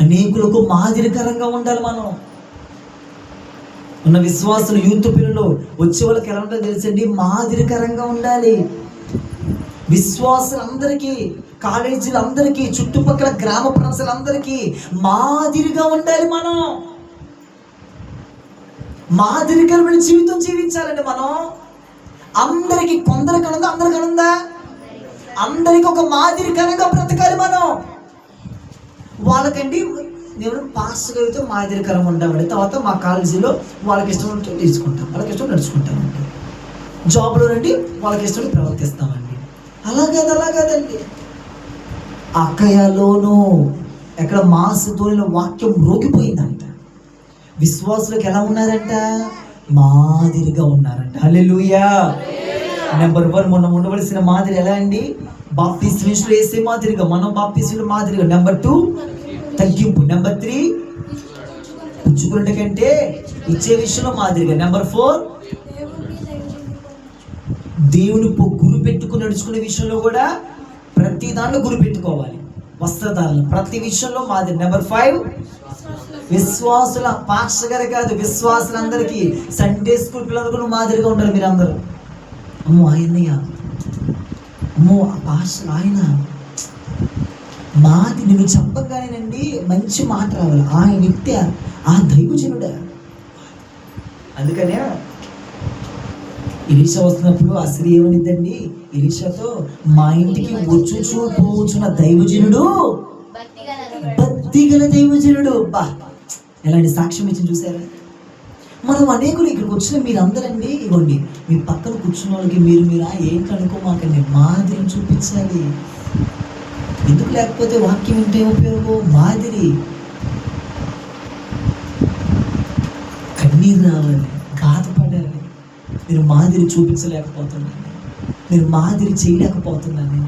అనేకులకు మాదిరికరంగా ఉండాలి. మనం ఉన్న విశ్వాసులు యూత్ పిల్లలు వచ్చే వాళ్ళకి ఎలా ఉండాలో తెలుసండి? మాదిరికరంగా ఉండాలి. విశ్వాసులందరికీ, కాలేజీలందరికీ, చుట్టుపక్కల గ్రామ ప్రజలందరికీ మాదిరిగా ఉండాలి. మనం మాదిరికరమైన జీవితం జీవించాలండి. మనం అందరికీ, కొందరికనుందా అందరికనుందా? అందరికి ఒక మాదిరికరంగా బ్రతకాలి. మనం వాళ్ళకండి నేను పాస్టర్ గారితో మాదిరికరంగా ఉంటామండి. తర్వాత మా కాలేజీలో వాళ్ళకి ఇష్టం తీసుకుంటాం, వాళ్ళకి ఇష్టం నడుచుకుంటామండి. జాబ్లో రండి వాళ్ళకి ఇష్టం ప్రవర్తిస్తామండి. అలాగదండి. అఖాయలోను ఎక్కడ మాసిదోనియాలో వాక్యం మ్రోగిపోయిందంట. విశ్వాసులకు ఎలా ఉన్నారంట? మాదిరిగా ఉన్నారంట. హల్లెలూయా. నెంబర్ 1 మొన్న ఉండవలసిన మాదిరి ఎలా అండి? బాప్టిస్ట్ విషయంలో వేసే మాదిరిగా, మనం బాప్టిస్టుల మాదిరిగా. నెంబర్ 2 తగ్గింపు. నెంబర్ 3 పుచ్చుకునే కంటే ఇచ్చే విషయంలో మాదిరిగా. నెంబర్ 4 దేవుని గురి పెట్టుకుని నడుచుకునే విషయంలో కూడా ప్రతి దాంట్లో గురి పెట్టుకోవాలి. వస్త్రధారణ ప్రతి విషయంలో మాదిరి. నెంబర్ 5 విశ్వాసుల, పాస్టర్ గారే కాదు విశ్వాసులందరికీ, సండే స్కూల్ పిల్లలకు మాదిరిగా ఉండాలి. మీరు అందరూ అమ్మో ఆయన్నయ్య, అమ్మో ఆ పాస్టర్ ఆయన మాది నేను చెప్పగానేనండి మంచి మాట రావాలి. ఆయన వ్యక్తి ఆ దైవజనుడా. అందుకనే ఎలీషా వస్తున్నప్పుడు ఆ స్త్రీ ఏమనిద్దండి ఎలీషాతో, మా ఇంటికి వచ్చుచూ పోవచ్చున్న దైవజనుడు, భక్తిగల దైవజనుడు. బా ఎలాంటి సాక్ష్యం ఇచ్చి చూసారా? మనం అనేకులు ఇక్కడికి వచ్చిన మీరందరండి, ఇవ్వండి మీ పక్కన కూర్చున్న వాళ్ళకి మీరు ఏంటి అనుకోమాకండి, మాదిరిని చూపించాలి. ఎందుకు లేకపోతే వాక్యం ఉంటే ఉపయోగం? మాదిరి. కన్నీరు రావాలి, బాధపడాలి. నేను మాదిరి చూపించలేకపోతున్నాను, నేను మాదిరి చేయలేకపోతున్నాను.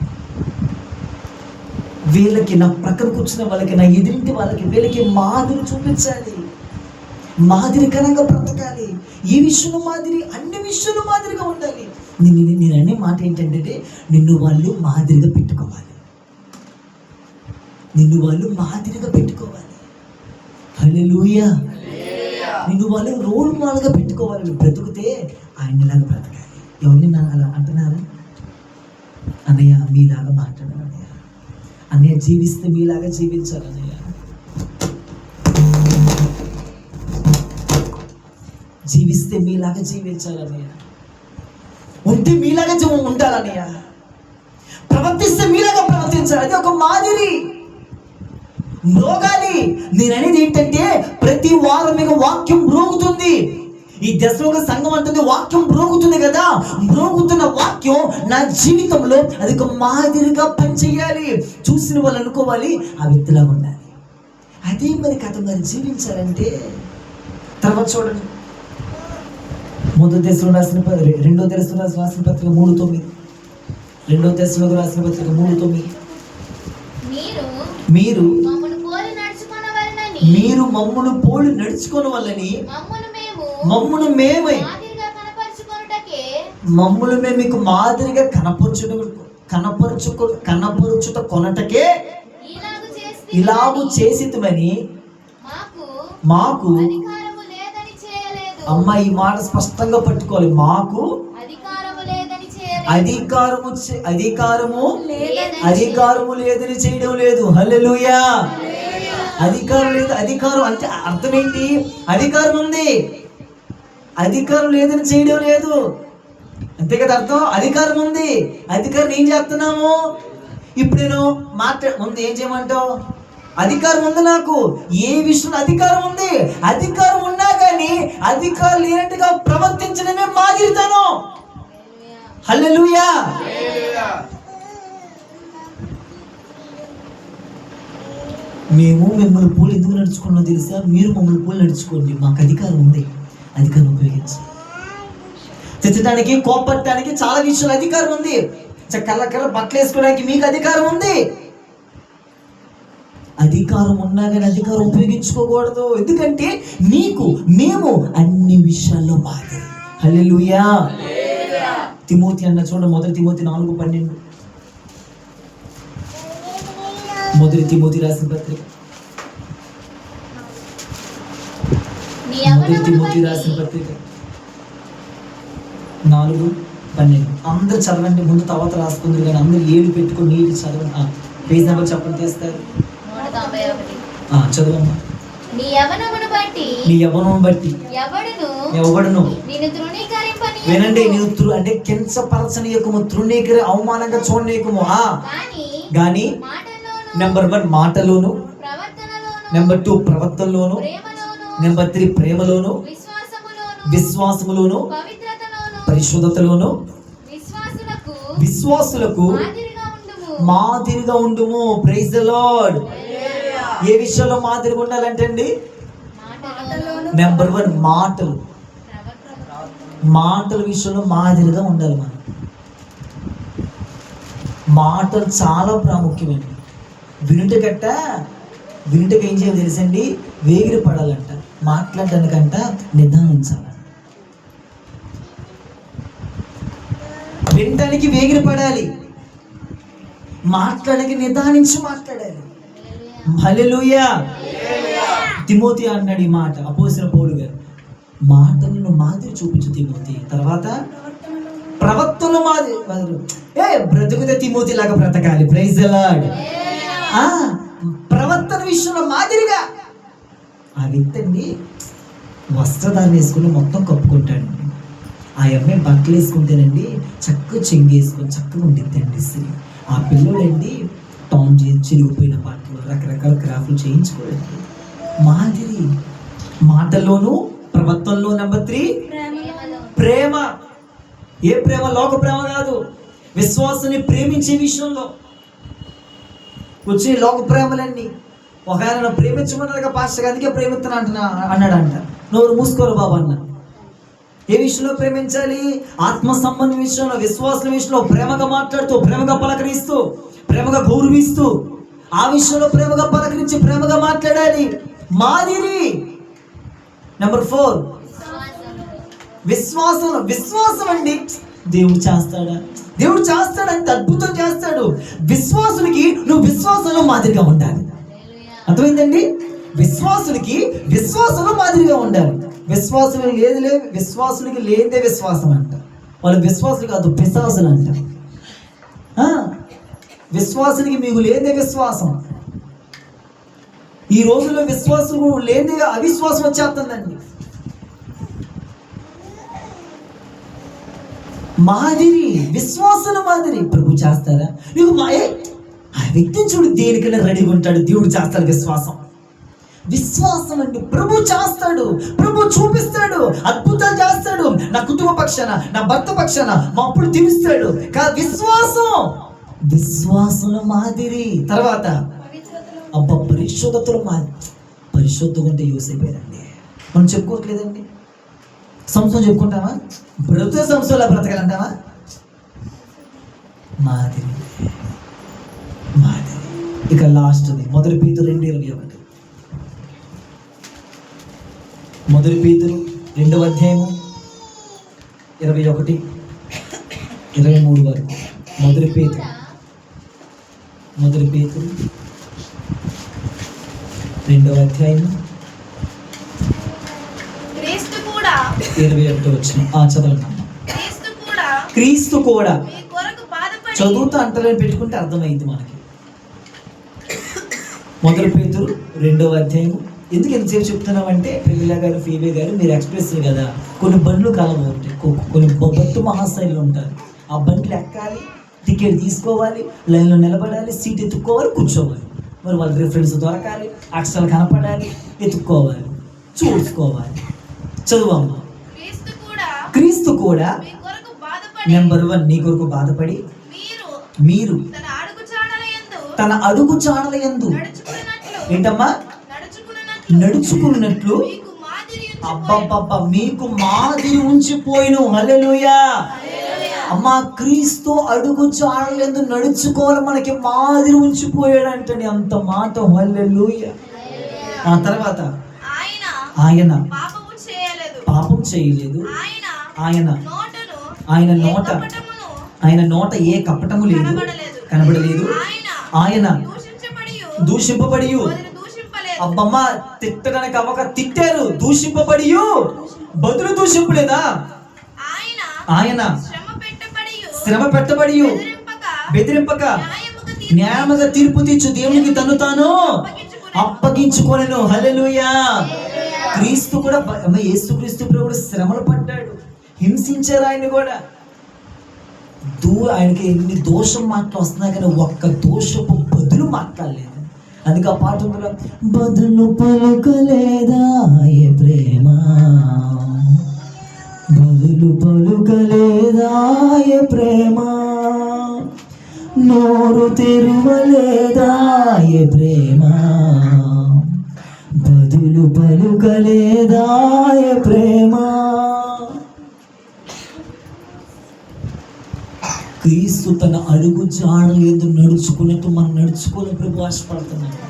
వీళ్ళకి, నా ప్రక్కన కూర్చున్న వాళ్ళకి, నా ఎదురింటి వాళ్ళకి, వీళ్ళకి మాదిరి చూపించాలి. మాదిరికరంగా బ్రతకాలి. ఈ విషయంలో మాదిరి, అన్ని విషయంలో మాదిరిగా ఉండాలి. నేను అనే మాట ఏంటంటే నిన్ను వాళ్ళు మాదిరిగా పెట్టుకోవాలి. నిన్ను వాళ్ళు మాదిరిగా పెట్టుకోవాలి. హల్లెలూయా. నిన్ను వాళ్ళు రోల్ మోడల్గా పెట్టుకోవాలి. నువ్వు బ్రతుకుతే ఆయనలాగా బ్రతకాలి. ఎవరిని నా అలా అంటున్నారా? అన్నయ్య మీలాగా మాట్లాడాలి అన్నయ్య. అన్నయ్య జీవిస్తే మీలాగా జీవించాలి అన్నయ్య. జీవిస్తే మీలాగా జీవించాలన్నయ్య. ఉంటే మీలాగా ఉండాలన్నయ్య. ప్రవర్తిస్తే మీలాగా ప్రవర్తించాలి. అది ఒక మాదిరి. మ్రోగాలి. నేను అనేది ఏంటంటే ప్రతి వారం మీకు వాక్యం మ్రోగుతుంది. ఈ దశలోక సంఘం అంటుంది వాక్యం మ్రోగుతుంది కదా. మ్రోగుతున్న వాక్యం నా జీవితంలో అది ఒక మాదిరిగా పనిచేయాలి. చూసిన వాళ్ళు అనుకోవాలి ఆ వ్యక్తిలా ఉండాలి. అదే మరి కథ మరి జీవించాలంటే. తర్వాత చూడండి, రెండో దశలో రాసిన పత్రిక 3:9. రెండో దశలో రాసిన పత్రిక 3:9. మీరు మమ్మును పోలి నడుచుకున్న వల్లని మమ్మును మేమే మీకు మాదిరిగా కనపరుచుట కొనటకే ఇలాగు చేసిమని మాకు అమ్మ ఈ మాట స్పష్టంగా పట్టుకోవాలి. మాకు అధికారము లేదని చేయడం లేదు. హల్లెలూయా. అధికారం లేదు. అధికారం అంటే అర్థం ఏంటి? అధికారం ఉంది, అధికారం లేదని చేయడం లేదు. అంతే కదా అర్థం. అధికారం ఉంది, అధికారం ఏం చేస్తున్నాము? ఇప్పుడు నేను ముందు ఏం చేయమంటావు? అధికారం ఉంది నాకు. ఏ విషయంలో అధికారం ఉంది? అధికారం ఉన్నా కానీ అధికారం లేనట్టుగా ప్రవర్తించడమే మాదిరితనం. హల్లెలూయా. మేము మిమ్మల్ని పోలి ఎందుకు నడుచుకున్నాం తెలుసా? మీరు మమ్మల్ని పోలి నడుచుకోండి. మాకు అధికారం ఉంది, అధికారం ఉపయోగించి తెచ్చడానికి, కోపట్టడానికి చాలా విషయాలు అధికారం ఉంది. కళ్ళ బట్టలు వేసుకోవడానికి మీకు అధికారం ఉంది. అధికారం ఉన్నా కానీ అధికారం ఉపయోగించుకోకూడదు. ఎందుకంటే మేము అన్ని విషయాల్లో మాదిరి. హల్లెలూయా. తిమోతి అన్న చూడండి, 1 తిమోతి 4:12. 1 తిమోతి రాసిన పత్రిక 4:12. అందరు చదవండి. ముందు తర్వాత రాసుకుందరు కానీ అందరు ఏడు పెట్టుకొని నీటి చదవండి. పేజ్ నెంబర్ చెప్పండి తీస్తారు. చదవమ్మా. నీ యవ్వనమును బట్టి ఎవడును వినండి. నీవు అంటే కించపరచనీయకము, తృణీకరి అవమానంగా చూడనీయకము. కానీ నెంబర్ 1 మాటలోను, నెంబర్ 2 ప్రవర్తనలోను, నెంబర్ 3 ప్రేమలోను, విశ్వాసములోను, పరిశుద్ధతలోను విశ్వాసులకు మాదిరిగా ఉండుము. Praise the lord. ఏ విషయంలో మాదిరిగా ఉండాలంటే అండి, నెంబర్ 1 మాటల విషయంలో మాదిరిగా ఉండాలి. మనం మాటలు చాలా ప్రాముఖ్యమండి. వినుటకు ఏం చేయాలి తెలుసండి? వేగిరి పడాలంట. మాట్లాడడానికంట నిదానించాలి. వినటానికి వేగిరి పడాలి, మాట్లాడడానికి నిదానించి మాట్లాడాలి. హల్లెలూయా. తిమోతి అన్నాడు ఈ మాట, అపోస్తలుడైన పౌలు గారు. మాటలను మాదిరి చూపించు తిమోతి. తర్వాత ప్రవర్తనలు మాదిరి. బ్రతుకుతే తిమోతి లాగా బ్రతకాలి. Praise the lord. ప్రవర్తన విషయంలో మాదిరిగా. ఆ వ్యక్తి అండి వస్త్రధారణ వేసుకుని మొత్తం కప్పుకుంటాడండి. ఆ అమ్మాయి బట్టలు వేసుకుంటేనండి చక్కగా చెంగేసుకొని చక్కగా ఉండిద్దండి స్త్రీ. ఆ పిల్లోడండి టాన్ చిరిగిపోయిన బట్టలు రకరకాల క్రాఫ్ట్లు చేయించుకోడండి. మాదిరి. మాటల్లోనూ ప్రవర్తనలో. నెంబర్ 3 ప్రేమ. ఏ ప్రేమ? లోక ప్రేమ కాదు. విశ్వాసాన్ని ప్రేమించే విషయంలో వచ్చి లోక ప్రేమలన్నీ. ఒక ఆయన ప్రేమించమన్నారుగా పాస్టర్, అందుకే ప్రేమిస్తున్నా అన్నాడంట. నోరు మూసుకోరు బాబు అన్న. ఏ విషయంలో ప్రేమించాలి? ఆత్మ సంబంధం విషయంలో, విశ్వాసం విషయంలో ప్రేమగా మాట్లాడుతూ, ప్రేమగా పలకరిస్తూ, ప్రేమగా గౌరవిస్తూ, ఆ విషయంలో ప్రేమగా పలకరించి ప్రేమగా మాట్లాడాలి. మాదిరి. నెంబర్ 4 విశ్వాసం అండి. దేవుడు చేస్తాడా? దేవుడు చేస్తాడంటే అద్భుతం చేస్తాడు. విశ్వాసులకి నువ్వు విశ్వాసంలో మాదిరిగా ఉండాలి. అర్థమైందండి? విశ్వాసులకి విశ్వాసంలో మాదిరిగా ఉండాలి. విశ్వాసులు విశ్వాసులకి లేదే విశ్వాసం అంట. వాళ్ళు విశ్వాసులు కాదు, పిశాసులు అంట. విశ్వాసులకి మీకు లేదే విశ్వాసం. ఈ రోజుల్లో విశ్వాసం లేదే అవిశ్వాసం వచ్చేస్తుందండి. మాదిరి, విశ్వాసుల మాదిరి ప్రభు చేస్తారా? నీకు ఆ వ్యక్తిని చూడు, దేనికైనా రెడీగా ఉంటాడు. దేవుడు చేస్తాడు. విశ్వాసం అండి. ప్రభు చేస్తాడు, ప్రభు చూపిస్తాడు, అద్భుతాలు చేస్తాడు. నా కుటుంబ పక్షాన, నా భర్త పక్షాన మా అప్పుడు తీరుస్తాడు. విశ్వాసంలో మాదిరి. తర్వాత పరిశుద్ధతలో పరిశుద్ధంగా ఉంటే యోసేపేనండి. మనం చెప్పుకోవట్లేదండి. సంవత్సరం చెప్పుకుంటామా? బ్రతుకు సంవత్సరాలు బ్రతకాలంటావా? మాదిరి. ఇక లాస్ట్ది 1 Peter 2:21. 1 Peter 2:21-23 వరకు. 1 Peter 2:21 వచ్చిన చదవండి. క్రీస్తు కూడా చదువుతూ అంటలని పెట్టుకుంటే అర్థమైంది మనకి. 1 Peter 2:21. ఎందుకు ఎంతసేపు చెప్తున్నామంటే, పెళ్ళిళ్ళ గారు, ఫీబే గారు, మీరు ఎక్స్ప్రెస్ కదా, కొన్ని బండ్లు కలవ ఉంటాయి, కొన్ని బొత్తు మహాశైలు ఉంటారు. ఆ బండ్లు ఎక్కాలి, టికెట్ తీసుకోవాలి, లైన్లో నిలబడాలి, సీట్ ఎత్తుక్కోవాలి, కూర్చోవాలి. మరి వాళ్ళ రిఫరెన్స్ దొరకాలి, అక్షరాలు కనపడాలి, ఎత్తుక్కోవాలి, చూసుకోవాలి. చదువమ్మా. క్రీస్తు కూడా నెంబర్ 1 నీ కొరకు బాధపడి మీరు తన అడుగు చాడల యందు ఏంటమ్మా నడుచుకున్నట్లు అబ్బబ్బబ్బా మీకు మాదిరి ఉంచిపోయిను. హల్లెలూయా. అమ్మా, క్రీస్తు అడుగు చాడల యందు నడుచుకోవాలి, మనకి మాదిరి ఉంచిపోయాడంటని అంత మాట. హల్లెలూయా. ఆ తర్వాత ఆయన పాపం చేయలేదు. ఆయన నోట ఏ కపటము లేదు, కనబడలేదు. ఆయన దూషింపబడి, అబ్బమ్మ తిట్టడానికి అవ్వక తిట్టారు, దూషింపబడి బదులు దూషింపలేదా? ఆయన శ్రమ పెట్టబడి బెదిరింపక న్యాయముగా తీర్పు తీర్చు దేవునికి తను తాను అప్పగించుకొనెను. హల్లెలూయా. క్రీస్తు కూడా, యేసుక్రీస్తు కూడా శ్రమలు పడ్డాడు, హింసించారు ఆయన కూడా. ఆయనకి ఎన్ని దోషం మాటలు వస్తున్నాయి కానీ ఒక్క దోషపు బదులు మాట్లాడలేదు. అందుకే ఆ పాట బదులు పలుకలేదా ఏ ప్రేమ, బదులు పలుకలేదా ఏ ప్రేమ, నోరు తెరువలేదా ఏ ప్రేమ, బదులు పలుకలేదా ఏ ప్రేమ. క్రీస్తు తన అడుగు జాడలేదు నడుచుకున్నట్టు మనం నడుచుకోవాలని ప్రభు ఆశపడుతున్నాడు.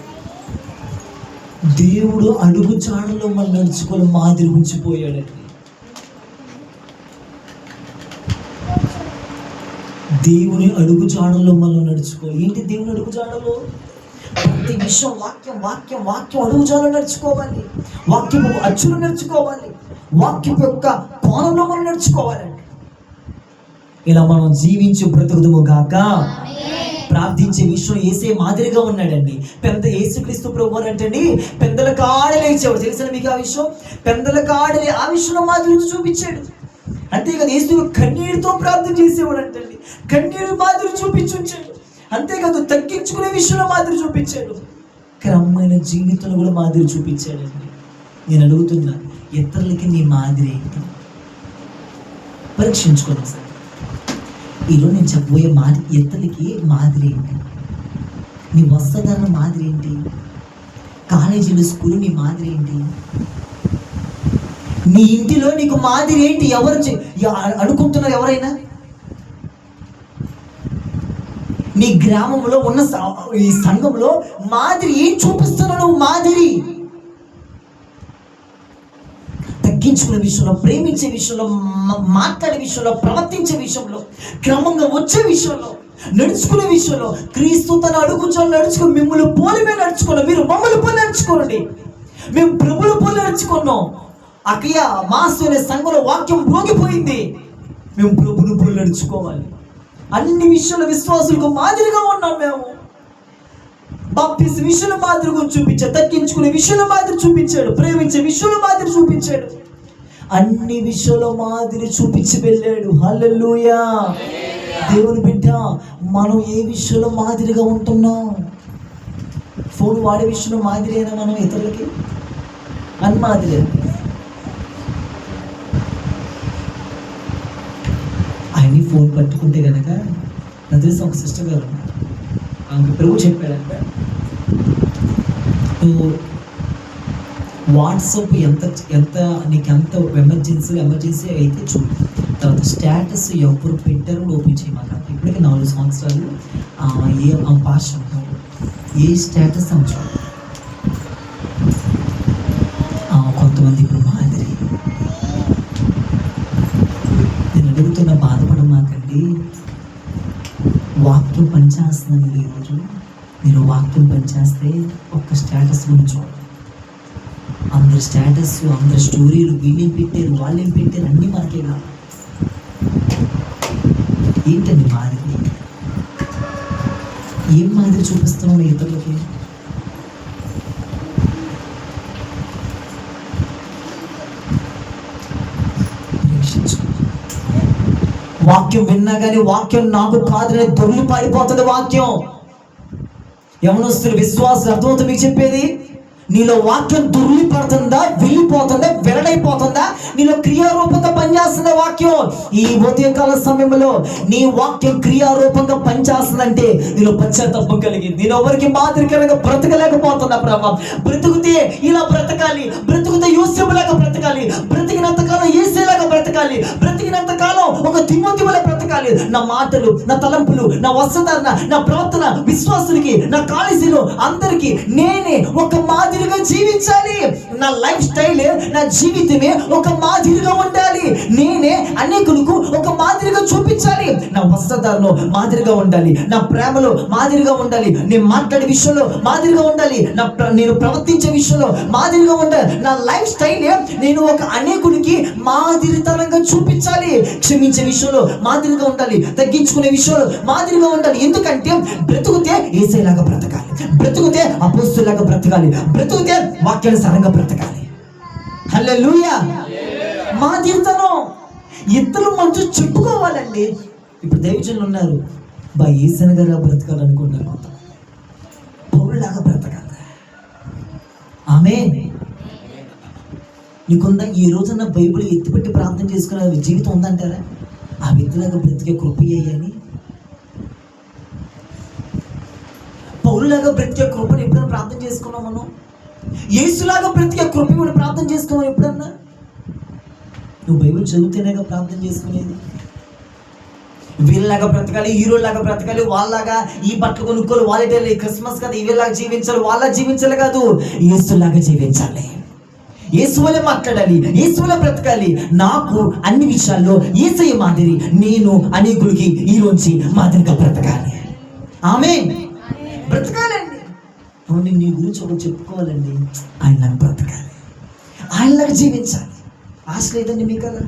దేవుడు అడుగు జాడలో మనం నడుచుకోవాలి, మాదిరి ఉంచిపోయాడండి. దేవుని అడుగు జాడలో మనం నడుచుకోవాలి. ఏంటి దేవుని అడుగు జాడలో? ప్రతి విషయం వాక్యం అడుగు జాడలో నడుచుకోవాలి, వాక్యపు అచ్చులు నడుచుకోవాలి, వాక్యపు యొక్క కోణంలో మనం నడుచుకోవాలండి. ఇలా మనం జీవించి బ్రతుకుదుము గాక. ప్రార్థించే విషయం యేసే మాదిరిగా ఉన్నాడండి. యేసుక్రీస్తు ప్రభువారు అంటండి పెద్దల కాడి లేచేవాడు. తెలుసా మీకు ఆ విషయం? పెద్దల కాడి ఆ విషయంలో మాదిరి చూపించాడు. అంతేకాదు యేసు కన్నీరుతో ప్రార్థన చేసేవాడు అంటండి, కన్నీరు మాదిరి చూపించాడు. అంతేకాదు తగ్గించుకునే విషయంలో మాదిరి చూపించాడు, క్రమమైన జీవితంలో కూడా మాదిరి చూపించాడండి. నేను అడుగుతున్నా, ఇతరులకి నీ మాదిరి ఏంటి? పరీక్షించుకోండి సార్. ఈరోజు నేను చెప్పబోయే ఇతరులకి మాదిరి ఏంటి? నీ వస్త్రధారణ మాదిరి ఏంటి? కాలేజీలో స్కూల్ నీ మాదిరి ఏంటి? నీ ఇంటిలో నీకు మాదిరి ఏంటి? ఎవరు అనుకుంటున్నారు? ఎవరైనా నీ గ్రామంలో ఉన్న ఈ సంఘంలో మాదిరి ఏం చూపిస్తున్నావు? నువ్వు మాదిరి తగ్గించుకునే విషయంలో, ప్రేమించే విషయంలో, మాట్లాడే విషయంలో, ప్రవర్తించే విషయంలో, క్రమంగా వచ్చే విషయంలో, నడుచుకునే విషయంలో క్రీస్తు తన అడుగుజాడల్లో నడుచుకుని మిమ్మల్ని పోలిమే నడుచుకున్నాం. మీరు మమ్మల్ని పోలి నడుచుకోండి. మేము ప్రభుల పోలి నడుచుకున్నాం. అక్కయ్య మాస్తోనే సంఘంలో వాక్యం రోగిపోయింది. మేము ప్రభుని పోలి నడుచుకోవాలి. అన్ని విషయాల విశ్వాసులకు మాదిరిగా ఉన్నాం. మేము బాప్తిస్మ విషయంలో మాదిరిగా చూపించాడు, తగ్గించుకునే విషయంలో మాదిరి చూపించాడు, ప్రేమించే విషయంలో మాదిరి చూపించాడు, అన్ని విషయంలో మాదిరి చూపించి వెళ్ళాడు. హల్లెలూయా. దేవుని బిడ్డ, మనం ఏ విషయంలో మాదిరిగా ఉంటున్నాం? ఫోన్ వాడే విషయంలో మాదిరి అయినా మనం ఇతరులకి అన్మాదిరి. ఆయన్ని ఫోన్ పట్టుకుంటే కనుక నాకు తెలిసి ఒక సిస్టర్ గారు ఆమె ప్రభు చెప్పాడంట, వాట్సాప్ ఎంత నీకు ఎంత ఎమర్జెన్సీ అయితే చూడు, తర్వాత స్టేటస్ ఎవరు పెట్టారో ఓపెన్ చేయమాట. ఇప్పటికీ 4 సంవత్సరాలు ఆ భాష ఉంటారు, ఏ స్టేటస్ అని చూడు. కొంతమంది ఇప్పుడు మాదిరి. నేను అడుగుతున్న బాధపడమాకండి. వాక్యం పనిచేస్తున్నాను. ఈరోజు మీరు వాక్యం పనిచేస్తే ఒక్క స్టేటస్ గురించి చూడండి. అందరి స్టేటస్, అందరి స్టోరీలు, వీళ్ళేం పెట్టారు, వాళ్ళేం పెట్టారు, అన్నీ మనకే కాదు. ఏంటండి మాదిరి? ఏం మాదిరి చూపిస్తున్నాం ఇతరులకి? వాక్యం విన్నా కానీ వాక్యం నాకు కాదని దొర్లి పారిపోతుంది వాక్యం. యవనస్తులు, విశ్వాసులు అర్థమవుతుంది మీకు చెప్పేది? నీలో వాక్యం దొర్లి పడుతుందా, వెళ్ళిపోతుందా, వెల్లడైపోతుందా? నీలో క్రియారూపంగా పనిచేస్తుందా వాక్యం? ఈ ఉదయకాల సమయంలో నీ వాక్యం క్రియారూపంగా పనిచేస్తుందంటే నీలో పశ్చాత్తాపం కలిగింది. నేను ఎవరికి మాదిరికరంగా బ్రతకలేకపోతున్నా ప్రభా. బ్రతుకుతే ఇలా బ్రతకాలి, బ్రతుకుతే యోసేపులాగా బ్రతకాలి, బ్రతికినంత కాలం యేసేలాగా బ్రతకాలి, బ్రతికినంత కాలం ఒక తిమోతిలా బ్రతకాలి. నా మాటలు, నా తలంపులు, నా వస్త్రధారణ, నా ప్రవర్తన విశ్వాసులకి, నా కాలేజీలో అందరికీ నేనే ఒక మాదిరిగా జీవించాలి. నా లైఫ్ స్టైల్, నా జీవితమే ఒక మాదిరిగా ఉండాలి. నేనే అనేకులకు ఒక మాదిరిగా చూపించాలి. నా వస్త్రధారణలో మాదిరిగా ఉండాలి, నా ప్రేమలో మాదిరిగా ఉండాలి, నేను మాట్లాడే విషయంలో మాదిరిగా ఉండాలి, నేను ప్రవర్తించే విషయంలో మాదిరిగా ఉండాలి. నా లైఫ్ స్టైల్ నేను ఒక అనేకుడికి మాదిరితనంగా చూపించాలి. క్షమించే విషయంలో మాదిరిగా ఉండాలి, తగ్గించుకునే విషయంలో మాదిరిగా ఉండాలి. ఎందుకంటే బ్రతుకుతే యేసేలాగా బ్రతకాలి, బ్రతుకుతే అపోస్తులాగా బ్రతకాలి, బ్రతుకుతే వాక్యానుసారంగా బ్రతకాలి. హల్లెలూయా. మాదిరితనం ఇద్దరు మంచి చెప్పుకోవాలండి. ఇప్పుడు దైవజనులు ఉన్నారు, యేసయ్య గారు బ్రతకాలనుకుంటారు, కొంత పౌరులాగా బ్రతకాలి. ఆమేన్. నీకుందా ఈ రోజున బైబిల్ ఎత్తిపెట్టి ప్రార్థన చేసుకునే జీవితం ఉందంటారా? ఆ వ్యక్తిలాగా బ్రతికే కృప అయ్యాని, పౌరులాగా బ్రతికే కృపను ఎప్పుడైనా ప్రార్థన చేసుకున్నాం? మనం యేసులాగా బ్రతికే కృపను ప్రార్థన చేసుకున్నాం ఎప్పుడన్నా? నువ్వు బైబిల్ చదివితేనేగా ప్రార్థన చేసుకునేది. వీళ్ళలాగా బ్రతకాలి, హీరోలాగా బ్రతకాలి, వాళ్ళలాగా ఈ బట్టలు కొనుక్కోవాలి, వాళ్ళ క్రిస్మస్ కదా వీళ్ళలాగా జీవించాలి, వాళ్ళ జీవించాలి కాదు, యేసులాగా జీవించాలి, యేసువలే మాట్లాడాలి, యేసువలే బ్రతకాలి. నాకు అన్ని విషయాల్లో యేసయ్య మాదిరి, నేను అనేకులకి ఈరోజు మాదిరిగా బ్రతకాలి. ఆమేన్. బ్రతకాలండి. అవును, నీ గురించి ఒకటి చెప్పుకోవాలండి, ఆయనలాగా బ్రతకాలి, ఆయనలాగా జీవించాలి. ఆశ లేదండి మీకు కదా?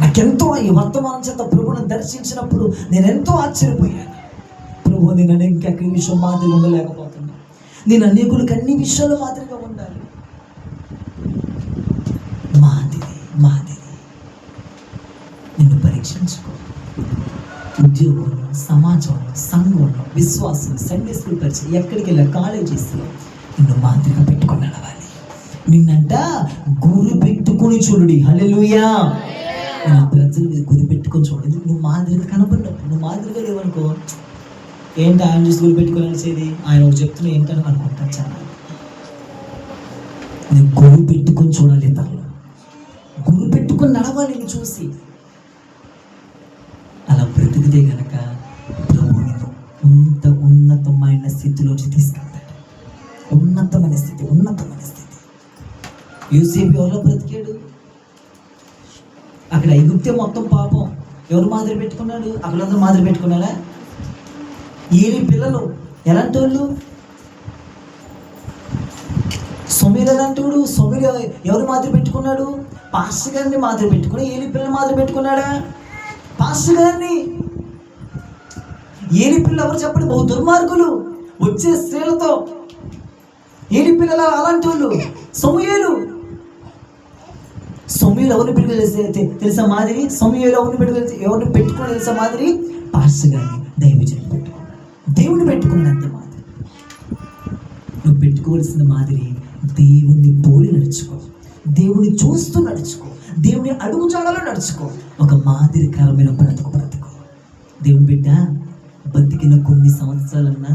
నాకెంతో ఈ వర్తమానం చేత ప్రభువుని దర్శించినప్పుడు నేను ఎంతో ఆశ్చర్యపోయాను. ప్రభు, నేను ఇంకెక్కడి విషయం మాదిరిగా ఉండలేకపోతున్నా, నేను అనేకులకు అన్ని విషయాలు మాదిరిగా ఉండాలి. మాదిరి నిన్ను పరీక్షించుకో. ఉద్యోగంలో, సమాజంలో, సంఘంలో, విశ్వాసం, సండే స్కూల్ పరిచయం, ఎక్కడికి వెళ్ళా, కాలేజెస్లో నిన్ను మాదిరిగా పెట్టుకొని నడవాలి. నిన్నంట గురి పెట్టుకుని చూడుడి. హల్లెలూయా. నేను ప్రజల మీద గురి పెట్టుకొని చూడండి. నువ్వు మాదిరిగా కనపడినప్పుడు, నువ్వు మాదిరిగా లేవనుకో, ఏంటి ఆయన చూసి గురి పెట్టుకొని నడిచేది, ఆయన ఒకటి చెప్తున్నా ఏంటని అనుకుంటా. చాలా నేను గురి పెట్టుకొని చూడాలి, ఇతరులు గురి పెట్టుకొని నడవాలి. నేను చూసి అలా బ్రతికితే గనక ప్రభు నేను ఉన్నతమైన స్థితిలోంచి తీసుకెళ్తాడు. ఉన్నతమైన స్థితి. యూసేపు ఎవరిలో బ్రతికాడు? అక్కడ ఐగుప్తే మొత్తం పాపం. ఎవరు మాదిరి పెట్టుకున్నాడు? అక్కడందరూ మాదిరి పెట్టుకున్నాడా? ఏలి పిల్లలు ఎలాంటి వాళ్ళు? సొమ్మిలు ఎలాంటివాడు? సొమ్మిలు ఎవరు మాదిరి పెట్టుకున్నాడు? పాస్టర్ గారిని మాదిరి పెట్టుకుని ఏలి పిల్లలు మాదిరి పెట్టుకున్నాడా? పాస్టర్ గారిని. ఏలి పిల్లలు ఎవరు చెప్పండి? బహు దుర్మార్గులు, వచ్చే స్త్రీలతో. ఏలి పిల్లలు అలాంటి వాళ్ళు. సమూయేలు ఎవరిని పెట్టుకుని తెలుసా మాదిరి? సమూయేలు ఎవరిని పెట్టుకుని తెలుసా మాదిరి? పాస్టర్ గారిని, దైవజనుని పెట్టుకున్నాడు. దేవుని పెట్టుకున్నాడు అంతే మాదిరి. నువ్వు పెట్టుకోవాల్సిన మాదిరి దేవుణ్ణి పోలి నడుచుకో, దేవుని చూస్తూ నడుచుకో, దేవుని అడుగుజాడలో నడుచుకో. ఒక మాదిరికరమైన బ్రతుకు. దేవుని బిడ్డ బతికిన కొన్ని సంవత్సరాలన్నా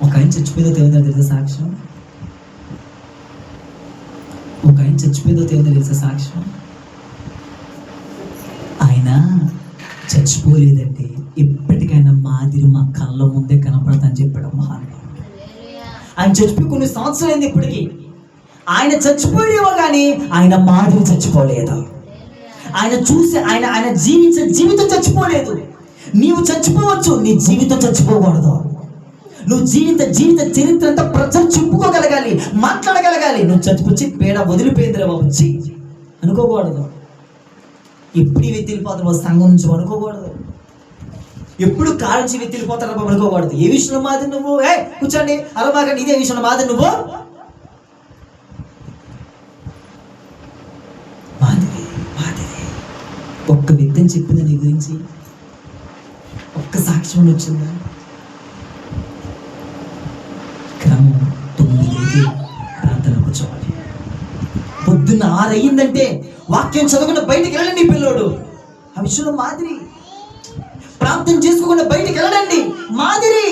ఒక ఆయన చచ్చిపోయిందో తెలియదా తెలుసా సాక్ష్యం? ఒక ఆయన చచ్చిపోయిందో తెలియదా తెలుసా సాక్ష్యం? ఆయన చచ్చిపోలేదంటే ఎప్పటికైనా మాదిరి మా కళ్ళ ముందే కనపడతా అని చెప్పాడు మహానుభావుడు. ఆయన చచ్చిపోయి కొన్ని సంవత్సరాలైంది. ఇప్పటికీ ఆయన చచ్చిపోయేవో కానీ ఆయన మాదిరి చచ్చిపోలేదు. ఆయన చూసి ఆయన జీవించే జీవితం చచ్చిపోలేదు. నీవు చచ్చిపోవచ్చు, నీ జీవితం చచ్చిపోకూడదు. నువ్వు జీవిత చరిత్ర అంతా ప్రజలు చెప్పుకోగలగాలి, మాట్లాడగలగాలి. నువ్వు చచ్చిపోయి పేడ వదిలిపోయిందిరా వచ్చి అనుకోకూడదు. ఎప్పుడు వెతికిపోతారు సంఘం నుంచి అనుకోకూడదు. ఎప్పుడు కాల్చి వెతికిపోతారు అనుకోకూడదు. ఏ విషయంలో మాదిరి నువ్వు? కూర్చోండి అలవాగండి. ఇదే విషయంలో మాదిరి నువ్వు మాదిరి. ఒక్క వ్యక్తిని చెప్పింది నీ గురించి, ఒక్క సాక్ష్యం వచ్చిందా? క్రమం 9 ప్రార్థన కూర్చోవాలి. పొద్దున్న 6 అయ్యిందంటే వాక్యం చదవకుండా బయటికి వెళ్ళండి పిల్లోడు. ఆ విషయంలో మాదిరి. ప్రార్థన చేసుకోకుండా బయటికి వెళ్ళండి మాదిరి.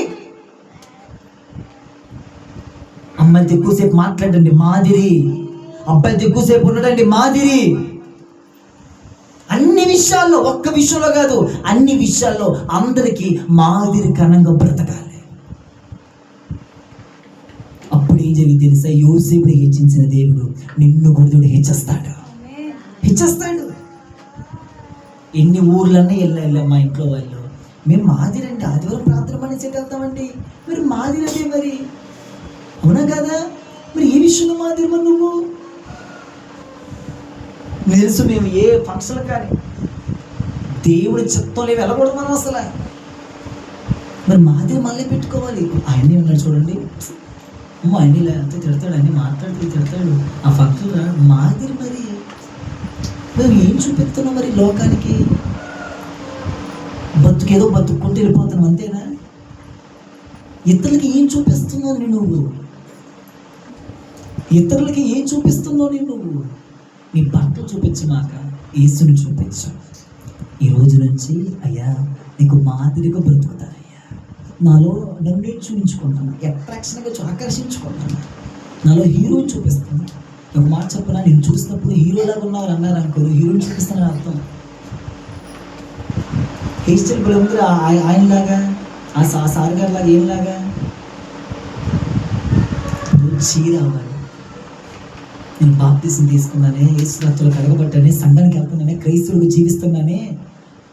అమ్మాయిలతో ఎక్కువసేపు మాట్లాడండి మాదిరి. అబ్బాయిలతో ఎక్కువసేపు ఉండడండి మాదిరి. అన్ని విషయాల్లో, ఒక్క విషయంలో కాదు, అన్ని విషయాల్లో అందరికీ మాదిరికరంగా బ్రతకాలి. అప్పుడు ఏం జరిగింది తెలుసా? యోసేపుని హెచ్చించిన దేవుడు నిన్ను కూడా హెచ్చిస్తాడు. ఎన్ని ఊర్లన్నీ వెళ్ళా మా ఇంట్లో వాళ్ళు. మేము మాదిరండి, ఆదివారం ప్రార్థన మనిషి వెళ్తామండి. మరి మాదిరి అంటే మరి అవునా కదా? మరి ఏ విషయంలో మాదిరి మరి నువ్వు? తెలుసు, మేము ఏ ఫంక్షన్ కానీ దేవుడి చిత్తంలో వెళ్ళకూడదు మనం అసలు. మరి మాదిరి మళ్ళీ పెట్టుకోవాలి. ఆయనే ఉన్నాడు చూడండి, ఆయన ఇలా ఎంత తిడతాడు, అన్నీ మాట్లాడుతూ తిడతాడు. ఆ ఫంక్షన్ మాదిరి. మరి నువ్వు ఏం చూపిస్తున్నావు మరి లోకానికి? బతుకేదో బతుక్కుంటూ వెళ్ళిపోతున్నావు అంతేనా? ఇతరులకి ఏం చూపిస్తున్నావు నువ్వు? ఇతరులకి ఏం చూపిస్తున్నావు నువ్వు? నీ బట్టలు చూపించమాక యేసుని చూపించు. ఈ రోజు నుంచి అయ్యా నీకు మాదిరిగా బ్రతుకుతానయ్యా. నాలో నన్ను చూపించుకుంటున్నా, అట్రాక్షన్గా ఆకర్షించుకుంటున్నా, నాలో హీరోని చూపిస్తున్నా. ఒక మాట చెప్పనా, నేను చూసినప్పుడు హీరోలాగా ఉన్నావు అన్నారు అనుకో, హీరోని చూపిస్తానని అర్థం. హెయిర్ స్టైల్ కూడా ఉంది ఆయనలాగా, ఆ సార్ గారి లాగా. ఏంలాగా చీర అవ్వాలి. నేను బాప్తిసం తీసుకున్నానే, యేసు రక్తంలో కడగబట్టానే, సంఘానికి వెళ్తున్నానే, క్రైస్తవుడు జీవిస్తున్నానే,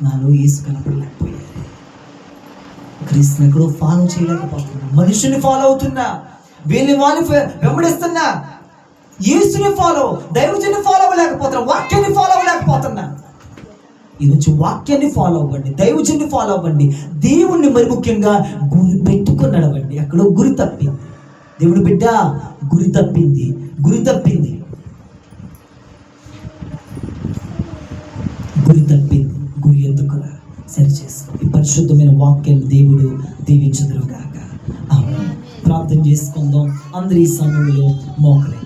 నాలో యేసు కనపడలేకపోయాయి. క్రీస్తుని ఎక్కడో ఫాలో చేయలేకపోతున్నా, మనుషుని ఫాలో అవుతున్నా, వీళ్ళని వాళ్ళు వెంబడిస్తున్నా. యేసుని ఫాలో, దైవజుని ఫాలో అవ్వలేకపోతున్నా, వాక్యాన్ని ఫాలో అవ్వలేకపోతున్నా. ఈ నుంచి వాక్యాన్ని ఫాలో అవ్వండి, దైవజుని ఫాలో అవ్వండి, దేవుణ్ణి మరి ముఖ్యంగా గురి పెట్టుకుని నడవండి. ఎక్కడో గురి తప్పింది దేవుడి బిడ్డ, గురి తప్పింది. గురి ఎందుకురా సరి చేసుకో. ఈ పరిశుద్ధమైన వాక్యాన్ని దేవుడు దీవించుదురుగాక. ప్రార్థన చేసుకుందాం అందరి సమయంలో మోకలే.